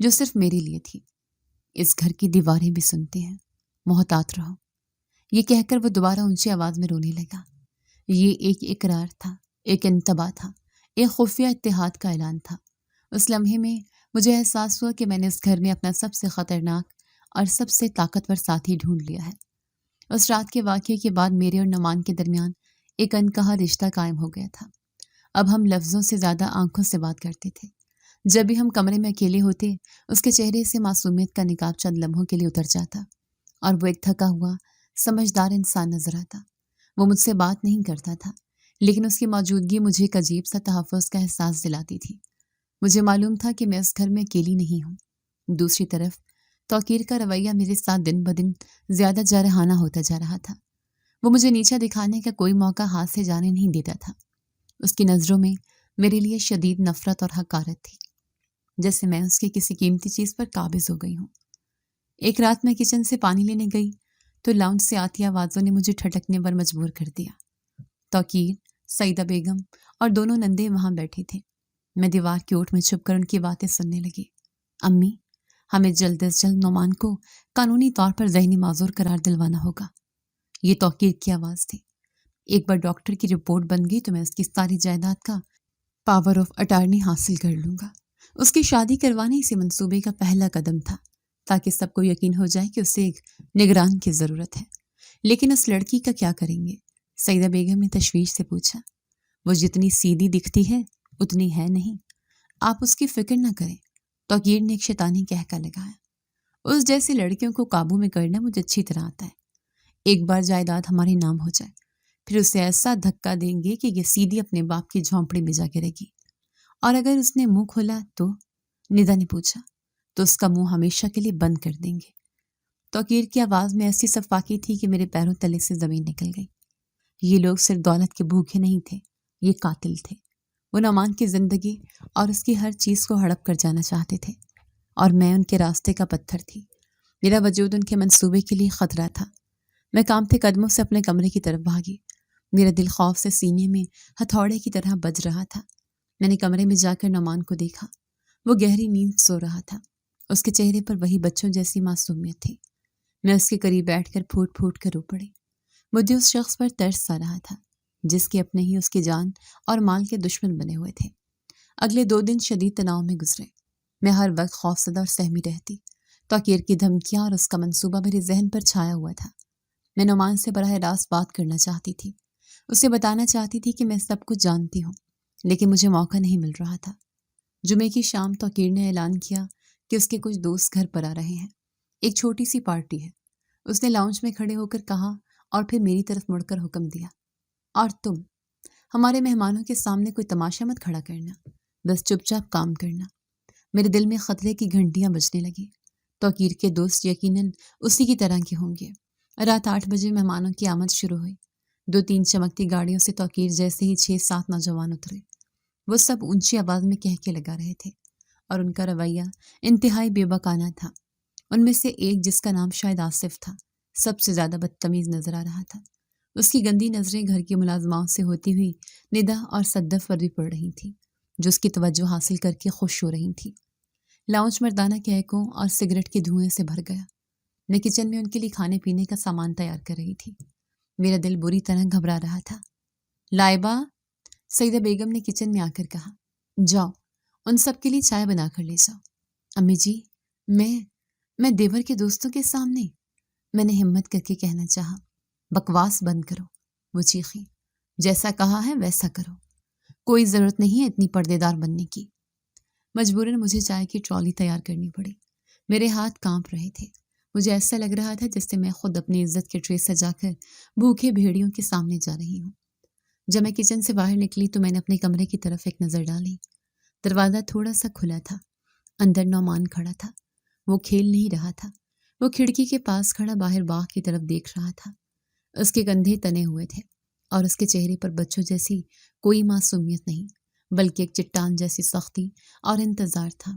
جو صرف میرے لیے تھی۔ اس گھر کی دیواریں بھی سنتے ہیں، محتاط رہو۔ یہ کہہ کر وہ دوبارہ اونچی آواز میں رونے لگا۔ یہ ایک اقرار تھا، ایک انتباہ تھا، ایک خفیہ اتحاد کا اعلان تھا۔ اس لمحے میں مجھے احساس ہوا کہ میں نے اس گھر میں اپنا سب سے خطرناک اور سب سے طاقتور ساتھی ڈھونڈ لیا ہے۔ اس رات کے واقعے کے بعد میرے اور نعمان کے درمیان ایک انکہا رشتہ قائم ہو گیا تھا۔ اب ہم لفظوں سے زیادہ آنکھوں سے بات کرتے تھے۔ جب بھی ہم کمرے میں اکیلے ہوتے، اس کے چہرے سے معصومیت کا نقاب چند لمحوں کے لیے اتر جاتا اور وہ ایک تھکا ہوا سمجھدار انسان نظر آتا۔ وہ مجھ سے بات نہیں کرتا تھا، لیکن اس کی موجودگی مجھے ایک عجیب سا تحفظ کا احساس دلاتی تھی۔ مجھے معلوم تھا کہ میں اس گھر میں اکیلی نہیں ہوں۔ دوسری طرف توقیر کا رویہ میرے ساتھ دن بدن زیادہ جارحانہ ہوتا جا رہا تھا۔ وہ مجھے نیچا دکھانے کا کوئی موقع ہاتھ سے جانے نہیں دیتا تھا۔ اس کی نظروں میں میرے لیے شدید نفرت اور حقارت تھی، جیسے میں اس کی کسی قیمتی چیز پر قابض ہو گئی ہوں۔ ایک رات میں کچن سے پانی لینے گئی تو لاؤنج سے آتی آوازوں نے مجھے ٹھٹکنے پر مجبور کر دیا۔ توقیر، سعیدہ بیگم اور دونوں نندے وہاں بیٹھے تھے۔ میں دیوار کی اوٹ میں چھپ کر ان کی باتیں سننے لگی۔ امی، ہمیں جلد از جلد نعمان کو قانونی طور پر ذہنی معذور قرار دلوانا ہوگا۔ یہ توقیر کی آواز تھی۔ ایک بار ڈاکٹر کی رپورٹ بن گئی تو میں اس کی ساری جائیداد کا پاور آف اٹارنی حاصل کر لوں گا۔ اس کی شادی کروانے اسی منصوبے کا پہلا قدم تھا، تاکہ سب کو یقین ہو جائے کہ اسے ایک نگران کی ضرورت ہے۔ لیکن اس لڑکی کا کیا کریں گے؟ سعیدہ بیگم نے تشویش سے پوچھا۔ وہ جتنی سیدھی دکھتی ہے اتنی ہے نہیں، آپ اس کی فکر نہ کریں، توقیر نے ایک شیطانی کہکا لگایا۔ اس جیسی لڑکیوں کو قابو میں کرنا مجھے اچھی طرح آتا ہے۔ ایک بار جائیداد ہمارے نام ہو جائے، پھر اسے ایسا دھکا دیں گے کہ یہ سیدھی اپنے باپ کی جھونپڑی میں جا گرے گی، اور اگر اس نے منہ کھولا تو، ندا نے پوچھا، تو اس کا منہ ہمیشہ کے لیے بند کر دیں گے۔ توقیر کی آواز میں ایسی صفاقی تھی کہ میرے پیروں تلے سے زمین نکل گئی۔ یہ لوگ صرف دولت کے بھوکے نہیں تھے، یہ قاتل تھے۔ وہ نعمان کی زندگی اور اس کی ہر چیز کو ہڑپ کر جانا چاہتے تھے، اور میں ان کے راستے کا پتھر تھی۔ میرا وجود ان کے منصوبے کے لیے خطرہ تھا۔ میں کانپتے قدموں سے اپنے کمرے کی طرف بھاگی۔ میرا دل خوف سے سینے میں ہتھوڑے کی طرح بج رہا تھا۔ میں نے کمرے میں جا کر نعمان کو دیکھا۔ وہ گہری نیند سو رہا تھا۔ اس کے چہرے پر وہی بچوں جیسی معصومیت تھی۔ میں اس کے قریب بیٹھ کر پھوٹ پھوٹ کر رو پڑی۔ مجھے اس شخص پر ترس آ رہا تھا جس کے اپنے ہی اس کی جان اور مال کے دشمن بنے ہوئے تھے۔ اگلے 2 دن شدید تناؤ میں گزرے۔ میں ہر وقت خوفزدہ اور سہمی رہتی۔ توقیر کی دھمکیاں اور اس کا منصوبہ میرے ذہن پر چھایا ہوا تھا۔ میں نعمان سے براہ راست بات کرنا چاہتی تھی، اسے بتانا چاہتی تھی کہ میں سب کچھ جانتی ہوں، لیکن مجھے موقع نہیں مل رہا تھا۔ جمعے کی شام توقیر نے اعلان کیا کہ اس کے کچھ دوست گھر پر آ رہے ہیں۔ ایک چھوٹی سی پارٹی ہے، اس نے لاؤنج میں کھڑے ہو کر کہا، اور پھر میری طرف مڑ کر حکم دیا، اور تم ہمارے مہمانوں کے سامنے کوئی تماشا مت کھڑا کرنا، بس چپ چاپ کام کرنا۔ میرے دل میں خطرے کی گھنٹیاں بجنے لگی۔ توقیر کے دوست یقیناً اسی کی طرح کے ہوں گے۔ رات 8 بجے مہمانوں کی آمد شروع ہوئی۔ 2-3 چمکتی گاڑیوں سے توقیر جیسے ہی 6-7 نوجوان اترے۔ وہ سب اونچی آواز میں کہہ کے لگا رہے تھے، اور ان کا رویہ انتہائی بے باکانہ تھا۔ ان میں سے ایک، جس کا نام شاید آصف تھا، سب سے زیادہ بدتمیز نظر آ رہا تھا۔ اس کی گندی نظریں گھر کی ملازماؤں سے ہوتی ہوئی ندا اور صدف پر بھی پڑ رہی تھیں، جو اس کی توجہ حاصل کر کے خوش ہو رہی تھیں۔ لاؤنج مردانہ کہکوں اور سگریٹ کے دھوئیں سے بھر گیا۔ میں کچن میں ان کے لیے کھانے پینے کا سامان تیار کر رہی تھی۔ میرا دل بری طرح گھبرا رہا تھا۔ لائبہ، سعیدہ بیگم نے کچن میں آ کر کہا، جاؤ ان سب کے لیے چائے بنا کر لے جاؤ۔ امی جی، میں دیور کے دوستوں کے سامنے، میں نے ہمت کر کے کہنا چاہا۔ بکواس بند کرو، وہ چیخی، جیسا کہا ہے ویسا کرو، کوئی ضرورت نہیں ہے اتنی پردے دار بننے کی۔ مجبوراً مجھے چائے کی ٹرالی تیار کرنی پڑی۔ میرے ہاتھ کانپ رہے تھے۔ مجھے ایسا لگ رہا تھا جس سے میں خود اپنی عزت کے ٹرے سجا کر بھوکے بھیڑیوں کے سامنے جا رہی ہوں۔ جب میں کچن سے باہر نکلی تو میں نے اپنے کمرے کی طرف ایک نظر ڈالی۔ دروازہ تھوڑا سا کھلا تھا۔ اندر نعمان کھڑا تھا۔ وہ کھیل نہیں رہا تھا، وہ کھڑکی کے پاس کھڑا باہر باغ کی طرف دیکھ رہا تھا۔ اس کے کندھے تنے ہوئے تھے، اور اس کے چہرے پر بچوں جیسی کوئی معصومیت نہیں، بلکہ ایک چٹان جیسی سختی اور انتظار تھا۔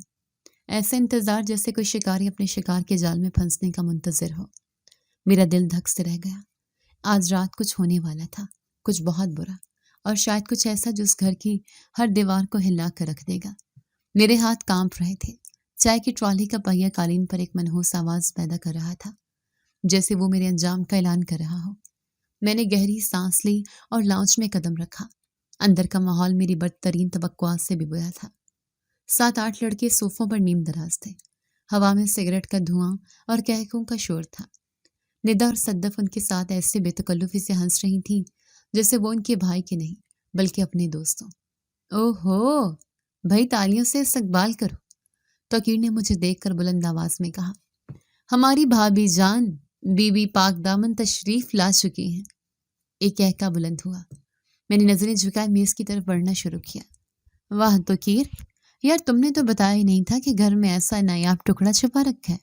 ایسا انتظار جیسے کوئی شکاری اپنے شکار کے جال میں پھنسنے کا منتظر ہو۔ میرا دل دھک سے رہ گیا۔ آج رات کچھ ہونے والا تھا، کچھ بہت برا، اور شاید کچھ ایسا جو اس گھر کی ہر دیوار کو ہلا کر رکھ دے گا۔ میرے ہاتھ کانپ رہے تھے۔ چائے کی ٹرالی کا پہیہ قالین پر ایک منحوس آواز پیدا کر رہا تھا، جیسے وہ میرے انجام کا اعلان کر رہا ہو۔ میں نے گہری سانس لی اور لاؤنج میں قدم رکھا۔ اندر کا ماحول میری بدترین توقعات سے بھی برا تھا۔ 7-8 لڑکے صوفوں پر نیم دراز تھے، ہوا میں سگریٹ کا دھواں اور کہکوں کا شور تھا۔ ندا اور صدف ان کے ساتھ ایسے بے تکلفی سے ہنس رہی تھیں جیسے وہ ان کے بھائی کے نہیں بلکہ اپنے دوستوں۔ او ہو، بھائی تالیوں سے استقبال کرو، توقیر نے مجھے دیکھ کر بلند آواز میں کہا۔ ہماری بھابھی جان بی بی پاک دامن تشریف لا چکی ہیں۔ ایک کہکا بلند ہوا۔ میں نے نظریں جھکائے میز کی طرف بڑھنا شروع کیا۔ واہ توقیر، یار تم نے تو بتایا ہی نہیں تھا کہ گھر میں ایسا نایاب ٹکڑا چھپا رکھا ہے۔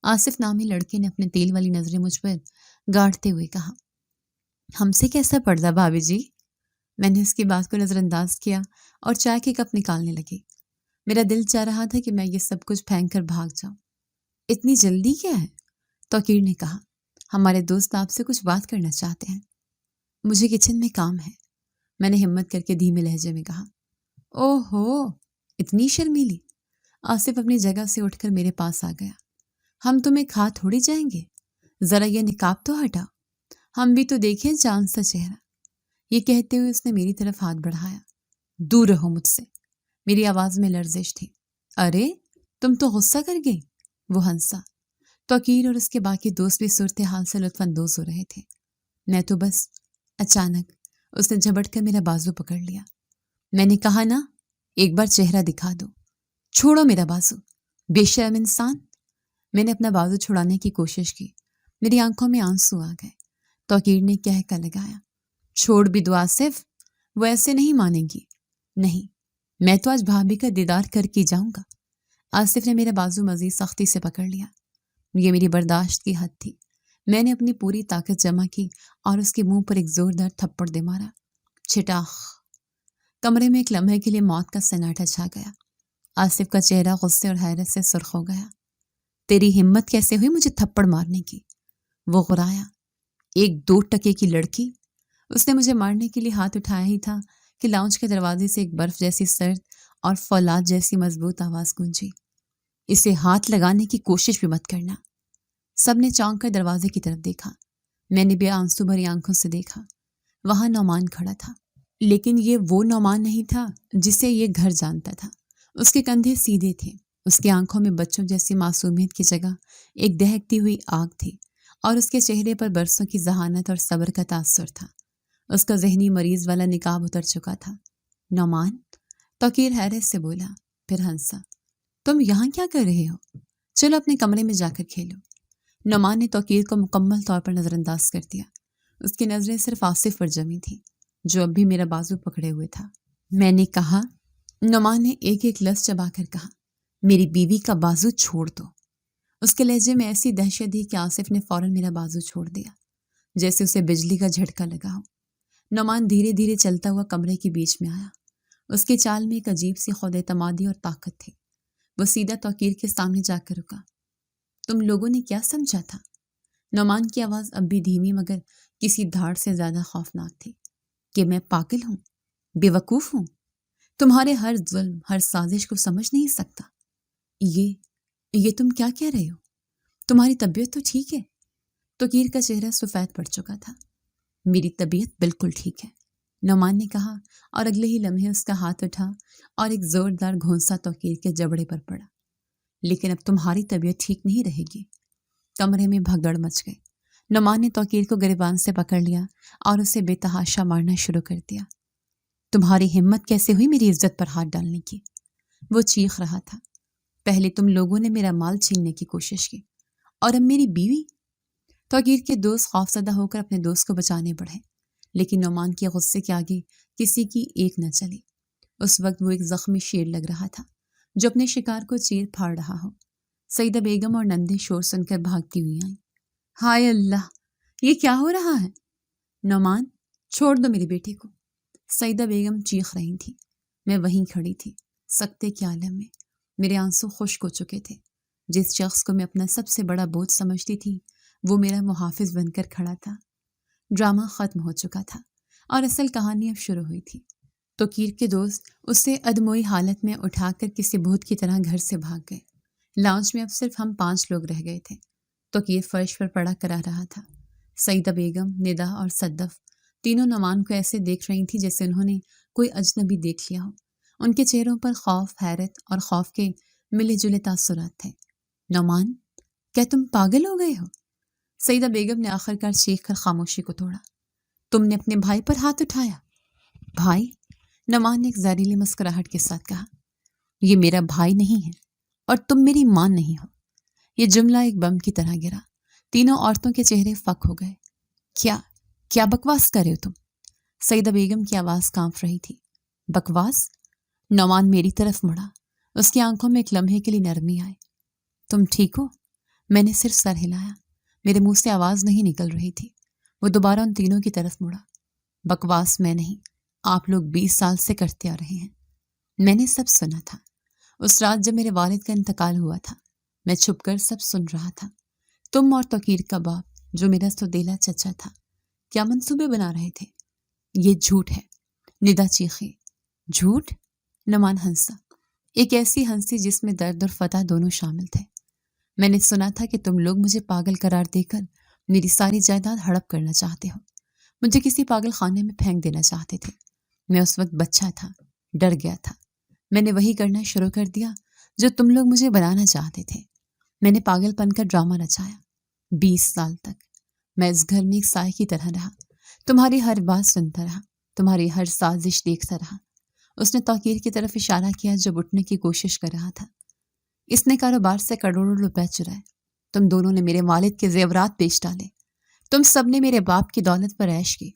آصف نامی لڑکے نے اپنے تیل والی نظریں مجھ پر گاڑتے ہوئے کہا۔ ہم سے کیسا پردہ بھابھی جی؟ میں نے اس کی بات کو نظر انداز کیا اور چائے کی کپ نکالنے لگی۔ میرا دل چاہ رہا تھا کہ میں یہ سب کچھ پھینک کر بھاگ جاؤں۔ اتنی جلدی کیا ہے؟ توقیر نے کہا۔ ہمارے دوست آپ سے کچھ بات کرنا چاہتے ہیں۔ مجھے کچن میں کام ہے، میں نے ہمت کر کے دھیمے لہجے میں کہا۔ او ہو، اتنی شرمیلی؟ آصف اپنی جگہ سے اٹھ کر میرے پاس آ گیا۔ ہم تمہیں کھا تھوڑی جائیں گے، ذرا یہ نقاب تو ہٹا، ہم بھی تو دیکھیں چاند سا چہرہ۔ یہ کہتے ہوئے اس نے میری طرف ہاتھ بڑھایا۔ دور رہو مجھ سے، میری آواز میں لرزش تھی۔ ارے تم تو غصہ کر گئی، وہ ہنسا۔ توقیر اور اس کے باقی دوست بھی صورتحال سے لطف اندوز ہو رہے تھے۔ میں تو بس اچانک اس نے جھپٹ کر میرا بازو پکڑ لیا۔ میں نے کہا نا، ایک بار چہرہ دکھا دو، چھوڑو میرا بازو، بے شرم انسان۔ میں نے اپنا بازو چھڑانے کی کوشش کی، میری آنکھوں میں آنسو آ گئے۔ توقیر نے کہہ لگایا۔ چھوڑ بھی دو آصف، وہ ایسے نہیں مانے گی۔ نہیں، میں تو آج بھابھی کا دیدار کر کے جاؤں گا۔ آصف نے میرا بازو مزید سختی سے پکڑ لیا۔ یہ میری برداشت کی حد تھی۔ میں نے اپنی پوری طاقت جمع کی اور اس کے منہ پر ایک زوردار تھپڑ دے مارا۔ چھٹاخ! کمرے میں ایک لمحے کے لیے موت کا سناٹا چھا گیا۔ آصف کا چہرہ غصے اور حیرت سے سرخ ہو گیا۔ تیری ہمت کیسے ہوئی مجھے تھپڑ مارنے کی؟ وہ غرایا۔ 1-2 ٹکے کی لڑکی! اس نے مجھے مارنے کے لیے ہاتھ اٹھایا ہی تھا کہ لاؤنج کے دروازے سے ایک برف جیسی سرد اور فولاد جیسی مضبوط آواز گونجی۔ اسے ہاتھ لگانے کی کوشش بھی مت کرنا۔ سب نے چونک کر دروازے کی طرف دیکھا۔ میں نے بے آنسو بھری آنکھوں سے دیکھا۔ وہاں نعمان کھڑا تھا، لیکن یہ وہ نعمان نہیں تھا جسے یہ گھر جانتا تھا۔ اس کے کندھے سیدھے تھے، اس کی آنکھوں میں بچوں جیسی معصومیت کی جگہ ایک دہکتی ہوئی آگ تھی، اور اس کے چہرے پر برسوں کی ذہانت اور صبر کا تاثر تھا۔ اس کا ذہنی مریض والا نقاب اتر چکا تھا۔ نعمان؟ توقیر حیرت سے بولا، پھر ہنسا۔ تم یہاں کیا کر رہے ہو؟ چلو اپنے کمرے میں جا کر کھیلو۔ نعمان نے توقیر کو مکمل طور پر نظر انداز کر دیا۔ اس کی نظریں صرف آصف پر جمی تھیں، جو اب بھی میرا بازو پکڑے ہوئے تھا۔ میں نے کہا، نعمان نے ایک ایک لفظ چبا کر کہا، میری بیوی کا بازو چھوڑ دو۔ اس کے لہجے میں ایسی دہشت تھی کہ آصف نے فوراً میرا بازو چھوڑ دیا، جیسے اسے بجلی کا جھٹکا لگا ہو۔ نعمان دھیرے دھیرے چلتا ہوا کمرے کے بیچ میں آیا۔ اس کے چال میں ایک عجیب سی خود اعتمادی اور طاقت تھی۔ وہ سیدھا توقیر کے سامنے جا کر رکا۔ تم لوگوں نے کیا سمجھا تھا؟ نعمان کی آواز اب بھی دھیمی مگر کسی دھاڑ سے زیادہ خوفناک تھی۔ کہ میں پاگل ہوں، بے وقوف ہوں، تمہارے ہر ظلم، ہر سازش کو سمجھ نہیں سکتا؟ یہ تم کیا کہہ رہے ہو؟ تمہاری طبیعت تو ٹھیک ہے؟ توقیر کا چہرہ سفید پڑ چکا تھا۔ میری طبیعت بالکل ٹھیک ہے، نعمان نے کہا، اور اگلے ہی لمحے اس کا ہاتھ اٹھا اور ایک زوردار گھونسا توقیر کے جبڑے پر پڑا۔ لیکن اب تمہاری طبیعت ٹھیک نہیں رہے گی۔ کمرے میں بھگدڑ مچ گئی۔ نعمان نے توقیر کو گریبان سے پکڑ لیا اور اسے بے تحاشا مارنا شروع کر دیا۔ تمہاری ہمت کیسے ہوئی میری عزت پر ہاتھ ڈالنے کی؟ وہ چیخ رہا تھا۔ پہلے تم لوگوں نے میرا مال چھیننے کی کوشش کی، اور اب میری بیوی؟ توقیر کے دوست خوفزدہ ہو کر اپنے دوست کو بچانے بڑھے، لیکن نعمان کے غصے کے آگے کسی کی ایک نہ چلی۔ اس وقت وہ ایک زخمی شیر لگ رہا تھا جو اپنے شکار کو چیر پھاڑ رہا ہو۔ سیدہ بیگم اور نندے شور سن کر بھاگتی ہوئی آئیں۔ ہائے اللہ، یہ کیا ہو رہا ہے؟ نعمان، چھوڑ دو میرے بیٹے کو، سیدہ بیگم چیخ رہی تھی۔ میں وہیں کھڑی تھی، سکتے کے عالم میں۔ میرے آنسو خشک ہو چکے تھے۔ جس شخص کو میں اپنا سب سے بڑا بوجھ سمجھتی تھی، وہ میرا محافظ بن کر کھڑا تھا۔ ڈرامہ ختم ہو چکا تھا اور اصل کہانی اب شروع ہوئی تھی۔ توقیر کے دوست اسے ادموئی حالت میں اٹھا کر کسی بھوت کی طرح گھر سے بھاگ گئے۔ لاؤنج میں اب صرف ہم 5 لوگ رہ گئے تھے۔ توقیر فرش پر پڑا کرا رہا تھا۔ سیدہ بیگم، ندا اور صدف تینوں نعمان کو ایسے دیکھ رہی تھی جیسے انہوں نے کوئی اجنبی دیکھ لیا ہو۔ ان کے چہروں پر خوف، حیرت اور خوف کے ملے جلے تاثرات تھے۔ نعمان، کیا تم پاگل ہو گئے ہو؟ سیدہ بیگم نے آخر کار چیخ کر خاموشی کو توڑا۔ تم نے اپنے بھائی پر ہاتھ اٹھایا؟ بھائی؟ نعمان نے ایک زہریلی مسکراہٹ کے ساتھ کہا، یہ میرا بھائی نہیں ہے اور تم میری ماں نہیں ہو۔ یہ جملہ ایک بم کی طرح گرا۔ تینوں عورتوں کے چہرے فک ہو گئے۔ کیا بکواس کر رہے ہو تم؟ سیدہ بیگم کی آواز کانپ رہی تھی۔ بکواس؟ نعمان میری طرف مڑا۔ اس کی آنکھوں میں ایک لمحے کے لیے نرمی آئی۔ تم ٹھیک ہو؟ میں نے صرف سر ہلایا۔ میرے منہ سے آواز نہیں نکل رہی تھی۔ وہ دوبارہ ان تینوں کی طرف مڑا۔ بکواس میں نہیں، آپ لوگ 20 سال سے کرتے آ رہے ہیں۔ میں نے سب سنا تھا۔ اس رات جب میرے والد کا انتقال ہوا تھا، میں چھپ کر سب سن رہا تھا۔ تم اور توقیر کا باپ، جو میرا سودیلا چچا تھا، کیا منصوبے بنا رہے تھے؟ یہ جھوٹ ہے، ندا چیخی۔ جھوٹ؟ نعمان ہنسا، ایک ایسی ہنسی جس میں درد اور فتح دونوں شامل تھے۔ میں نے سنا تھا کہ تم لوگ مجھے پاگل قرار دے کر میری ساری جائیداد ہڑپ کرنا چاہتے ہو، مجھے کسی پاگل خانے میں پھینک دینا چاہتے تھے۔ میں اس وقت بچہ تھا، ڈر گیا تھا۔ میں نے وہی کرنا شروع کر دیا جو تم لوگ مجھے بنانا چاہتے تھے۔ میں نے پاگل پن کا ڈرامہ رچایا۔ 20 سال تک میں اس گھر میں ایک سائے کی طرح رہا، تمہاری ہر بات سنتا رہا، تمہاری ہر سازش دیکھتا رہا۔ اس نے توقیر کی طرف اشارہ کیا جو اٹھنے کی کوشش کر رہا تھا۔ اس نے کاروبار سے کروڑوں روپے چرائے۔ تم دونوں نے میرے والد کے زیورات بیچ ڈالے۔ تم سب نے میرے باپ کی دولت پر عیش کی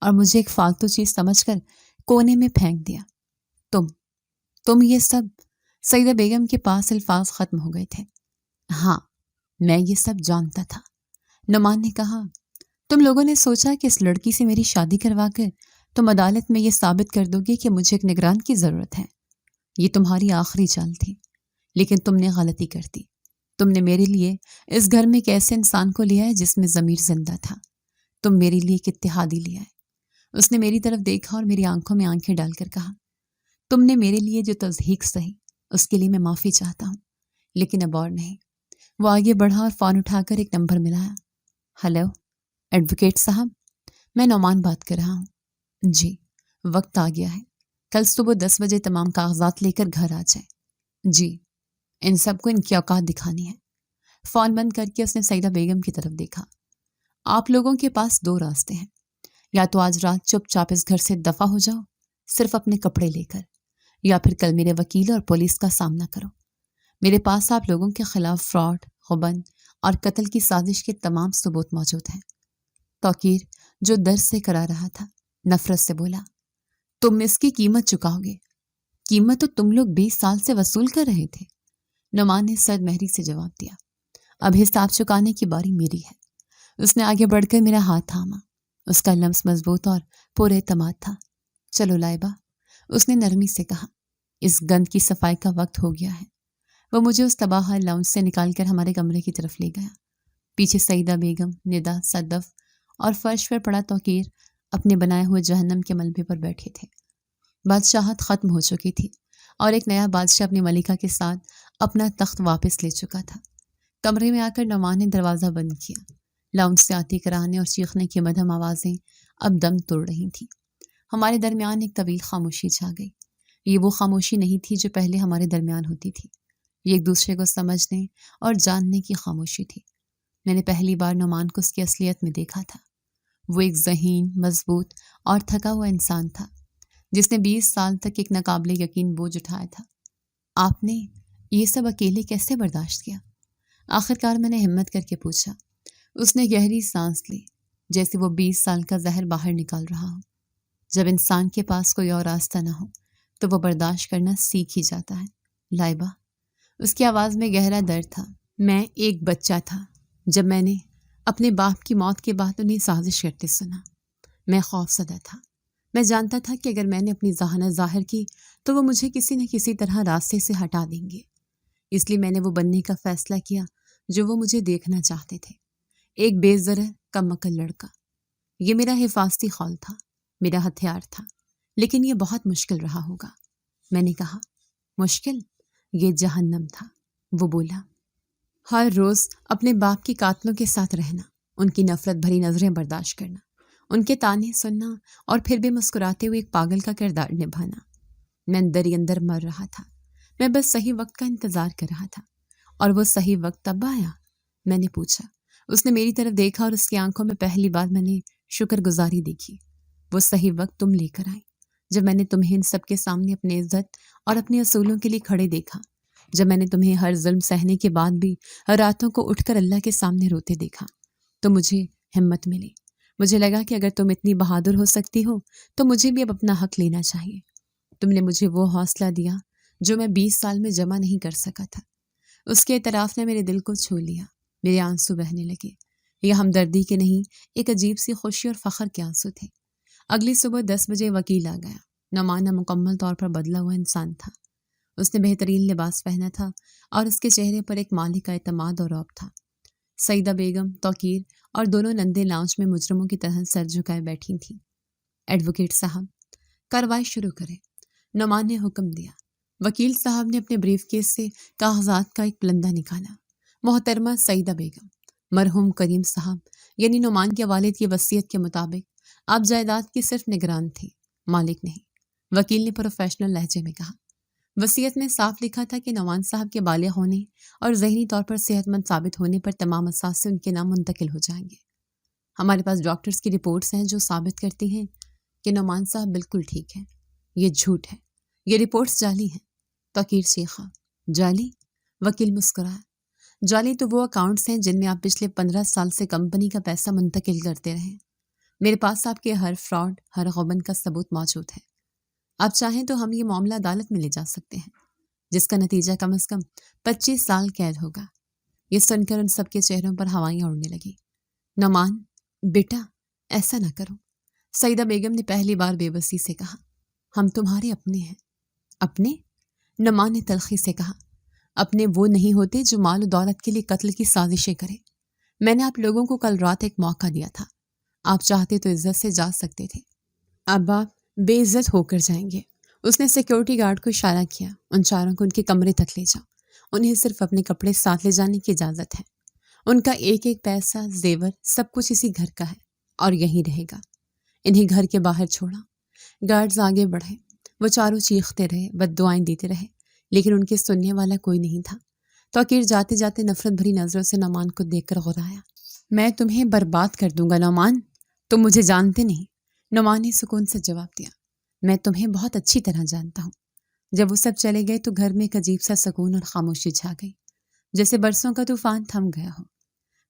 اور مجھے ایک فالتو چیز سمجھ کر کونے میں پھینک دیا۔ تم یہ سب… سیدہ بیگم کے پاس الفاظ ختم ہو گئے تھے۔ ہاں، میں یہ سب جانتا تھا۔ نعمان نے کہا، تم لوگوں نے سوچا کہ اس لڑکی سے میری شادی کروا کر تم عدالت میں یہ ثابت کر دو گے کہ مجھے ایک نگران کی ضرورت ہے۔ یہ تمہاری آخری چال تھی، لیکن تم نے غلطی کر دی۔ تم نے میرے لیے اس گھر میں ایک ایسے انسان کو لیا ہے جس میں ضمیر زندہ تھا۔ تم میرے لیے ایک اتحادی لیا ہے۔ اس نے میری طرف دیکھا اور میری آنکھوں میں آنکھیں ڈال کر کہا، تم نے میرے لیے جو تضحیک سہی، اس کے لیے میں معافی چاہتا ہوں، لیکن اب اور نہیں۔ وہ آگے بڑھا اور فون اٹھا کر ایک نمبر ملایا۔ ہیلو، ایڈوکیٹ صاحب، میں نعمان بات کر رہا ہوں۔ جی، وقت آ گیا ہے، کل صبح 10 بجے تمام کاغذات لے کر گھر آ جائیں۔ جی، ان سب کو ان کی اوقات دکھانی ہے۔ فون بند کر کے اس نے سیدہ بیگم کی طرف دیکھا۔ آپ لوگوں کے پاس 2 راستے ہیں، یا تو آج رات چپ چاپ اس گھر سے دفع ہو جاؤ، صرف اپنے کپڑے لے کر، یا پھر کل میرے وکیل اور پولیس کا سامنا کرو۔ میرے پاس آپ لوگوں کے خلاف فراڈ، غبن اور قتل کی سازش کے تمام ثبوت موجود ہیں۔ توقیر، جو درد سے کرا رہا تھا، نفرت سے بولا، تم اس کی قیمت چکاؤ گے۔ قیمت تو تم لوگ 20 سال سے وصول کر رہے تھے۔ نعمان نے سرد مہری سے جواب دیا، اب حساب چکانے کی باری میری ہے۔ اس نے آگے بڑھ کر میرا ہاتھ تھاما۔ اس کا لمس مضبوط اور پر اعتماد تھا۔ چلو لائبہ، اس نے نرمی سے کہا، اس گند کی صفائی کا وقت ہو گیا ہے۔ وہ مجھے اس تباہ لاؤنج سے نکال کر ہمارے کمرے کی طرف لے گیا۔ پیچھے سیدہ بیگم، ندا، صدف اور فرش پر پڑا توقیر اپنے بنائے ہوئے جہنم کے ملبے پر بیٹھے تھے۔ بادشاہت ختم ہو چکی تھی اور ایک نیا بادشاہ اپنی ملکہ کے ساتھ اپنا تخت واپس لے چکا تھا۔ کمرے میں آ کر نعمان نے دروازہ بند کیا۔ لاؤنج سے آتی کرانے اور چیخنے کی مدھم آوازیں اب دم توڑ رہی تھیں۔ ہمارے درمیان ایک طویل خاموشی چھا گئی۔ یہ وہ خاموشی نہیں تھی جو پہلے ہمارے درمیان ہوتی تھی۔ یہ ایک دوسرے کو سمجھنے اور جاننے کی خاموشی تھی۔ میں نے پہلی بار نعمان کو اس کی اصلیت میں دیکھا تھا۔ وہ ایک ذہین، مضبوط اور تھکا ہوا انسان تھا جس نے 20 سال تک ایک ناقابل یقین بوجھ اٹھایا تھا۔ آپ نے یہ سب اکیلے کیسے برداشت کیا؟ آخرکار میں نے ہمت کر کے پوچھا۔ اس نے گہری سانس لی، جیسے وہ 20 سال کا زہر باہر نکال رہا ہو۔ جب انسان کے پاس کوئی اور راستہ نہ ہو تو وہ برداشت کرنا سیکھ ہی جاتا ہے۔ لائبہ، اس کی آواز میں گہرا درد تھا۔ میں ایک بچہ تھا جب میں نے اپنے باپ کی موت کے بعد انہیں سازش کرتے سنا۔ میں خوف زدہ تھا۔ میں جانتا تھا کہ اگر میں نے اپنی ذہانت ظاہر کی تو وہ مجھے کسی نہ کسی طرح راستے سے ہٹا دیں گے۔ اس لیے میں نے وہ بننے کا فیصلہ کیا جو وہ مجھے دیکھنا چاہتے تھے، ایک بے ضرر کم عقل لڑکا۔ یہ میرا حفاظتی خول تھا، میرا ہتھیار تھا، لیکن یہ بہت مشکل رہا ہوگا۔ میں نے کہا، مشکل؟ یہ جہنم تھا۔ وہ بولا، ہر روز اپنے باپ کی قاتلوں کے ساتھ رہنا، ان کی نفرت بھری نظریں برداشت کرنا، ان کے تانے سننا اور پھر بھی مسکراتے ہوئے ایک پاگل کا کردار نبھانا۔ میں اندر ہی اندر مر رہا تھا۔ میں بس صحیح وقت کا انتظار کر رہا تھا، اور وہ صحیح وقت تب آیا۔ میں نے پوچھا۔ اس نے میری طرف دیکھا اور اس کی آنکھوں میں پہلی بار میں نے شکر گزاری دیکھی۔ وہ صحیح وقت تم لے کر آئی، جب میں نے تمہیں ان سب کے سامنے اپنے عزت اور اپنے اصولوں کے لیے کھڑے دیکھا، جب میں نے تمہیں ہر ظلم سہنے کے بعد بھی راتوں کو اٹھ کر اللہ کے سامنے روتے دیکھا، تو مجھے ہمت ملی۔ مجھے لگا کہ اگر تم اتنی بہادر ہو سکتی ہو تو مجھے بھی اب اپنا حق لینا چاہیے۔ تم نے مجھے وہ حوصلہ دیا جو میں 20 سال میں جمع نہیں کر سکا تھا۔ اس کے اعتراف نے میرے دل کو چھو لیا۔ میرے آنسو بہنے لگے۔ یہ ہمدردی کے نہیں، ایک عجیب سی خوشی اور فخر کے آنسو تھے۔ اگلی صبح 10 بجے وکیل آ گیا۔ نعمان مکمل طور پر بدلا ہوا انسان تھا۔ اس نے بہترین لباس پہنا تھا اور اس کے چہرے پر ایک مالک کا اعتماد اور رعب تھا۔ سعیدہ بیگم، توقیر اور دونوں نندے لاؤنج میں مجرموں کی طرح سر جھکائے بیٹھی تھیں۔ ایڈوکیٹ صاحب، کارروائی شروع کریں، نعمان نے حکم دیا۔ وکیل صاحب نے اپنے بریف کیس سے کاغذات کا ایک پلندہ نکالا۔ محترمہ سعیدہ بیگم، مرحوم کریم صاحب یعنی نعمان کے والد کی وصیت کے مطابق آپ جائیداد کی صرف نگران تھے، مالک نہیں، وکیل نے پروفیشنل لہجے میں کہا۔ وصیت میں صاف لکھا تھا کہ نعمان صاحب کے بالغ ہونے اور ذہنی طور پر صحت مند ثابت ہونے پر تمام اثاثے ان کے نام منتقل ہو جائیں گے۔ ہمارے پاس ڈاکٹرز کی رپورٹس ہیں جو ثابت کرتی ہیں کہ نعمان صاحب بالکل ٹھیک ہے۔ یہ جھوٹ ہے، یہ رپورٹس جعلی ہیں۔ توقیر چیخا۔ جعلی؟ وکیل مسکرایا۔ جعلی تو وہ اکاؤنٹس ہیں جن میں آپ پچھلے 15 سال سے کمپنی کا پیسہ منتقل کرتے رہے۔ میرے پاس آپ کے ہر فراڈ، ہر غبن کا ثبوت موجود ہے۔ آپ چاہیں تو ہم یہ معاملہ عدالت میں لے جا سکتے ہیں، جس کا نتیجہ کم از کم 25 سال قید ہوگا۔ یہ سن کر ان سب کے چہروں پر ہوائیاں اڑنے لگی۔ نعمان، بیٹا، ایسا نہ کرو، سعیدہ بیگم نے پہلی بار بے بسی سے کہا۔ ہم تمہارے اپنے ہیں۔ اپنے؟ نعمان نے تلخی سے کہا۔ اپنے وہ نہیں ہوتے جو مال و دولت کے لیے قتل کی سازشیں کرے۔ میں نے آپ لوگوں کو کل رات ایک موقع دیا تھا۔ آپ چاہتے تو عزت سے جا سکتے تھے، اب آپ بے عزت ہو کر جائیں گے۔ اس نے سیکیورٹی گارڈ کو اشارہ کیا۔ ان چاروں کو ان کے کمرے تک لے جاؤ۔ انہیں صرف اپنے کپڑے ساتھ لے جانے کی اجازت ہے۔ ان کا ایک ایک پیسہ، زیور، سب کچھ اسی گھر کا ہے اور یہیں رہے گا۔ انہیں گھر کے باہر چھوڑا۔ گارڈز آگے بڑھے۔ وہ چاروں چیختے رہے، بد دعائیں دیتے رہے، لیکن ان کے سننے والا کوئی نہیں تھا۔ توقیر جاتے جاتے نفرت بھری نظروں سے نعمان کو دیکھ کر غرایا۔ میں تمہیں برباد کر دوں گا نعمان، تم مجھے جانتے نہیں۔ نعمان نے سکون سے جواب دیا۔ میں تمہیں بہت اچھی طرح جانتا ہوں۔ جب وہ سب چلے گئے تو گھر میں ایک عجیب سا سکون اور خاموشی چھا گئی، جیسے برسوں کا طوفان تھم گیا ہو۔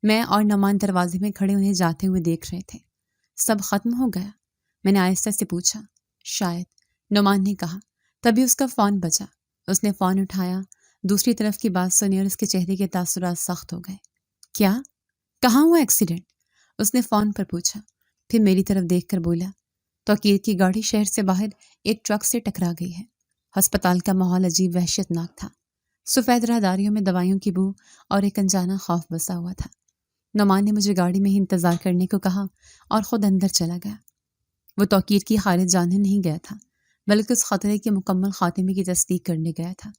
میں اور نعمان دروازے میں کھڑے انہیں جاتے ہوئے دیکھ رہے تھے۔ سب ختم ہو گیا؟ میں نے آہستہ سے پوچھا۔ شاید، نعمان نے کہا۔ تبھی اس کا فون بجا۔ اس نے فون اٹھایا، دوسری طرف کی بات سنی اور اس کے چہرے کے تاثرات سخت ہو گئے۔ کیا؟ کہاں ہوا ایکسیڈنٹ؟ اس نے فون پر پوچھا، پھر میری طرف دیکھ کر بولا، توقیر کی گاڑی شہر سے باہر ایک ٹرک سے ٹکرا گئی ہے۔ ہسپتال کا ماحول عجیب وحشت ناک تھا۔ سفید راہداریوں میں دوائیوں کی بو اور ایک انجانا خوف بسا ہوا تھا۔ نعمان نے مجھے گاڑی میں ہی انتظار کرنے کو کہا اور خود اندر چلا گیا۔ وہ توقیر کی خارج جانے نہیں گیا تھا، بلکہ اس خطرے کے مکمل خاتمے کی تصدیق کرنے گیا تھا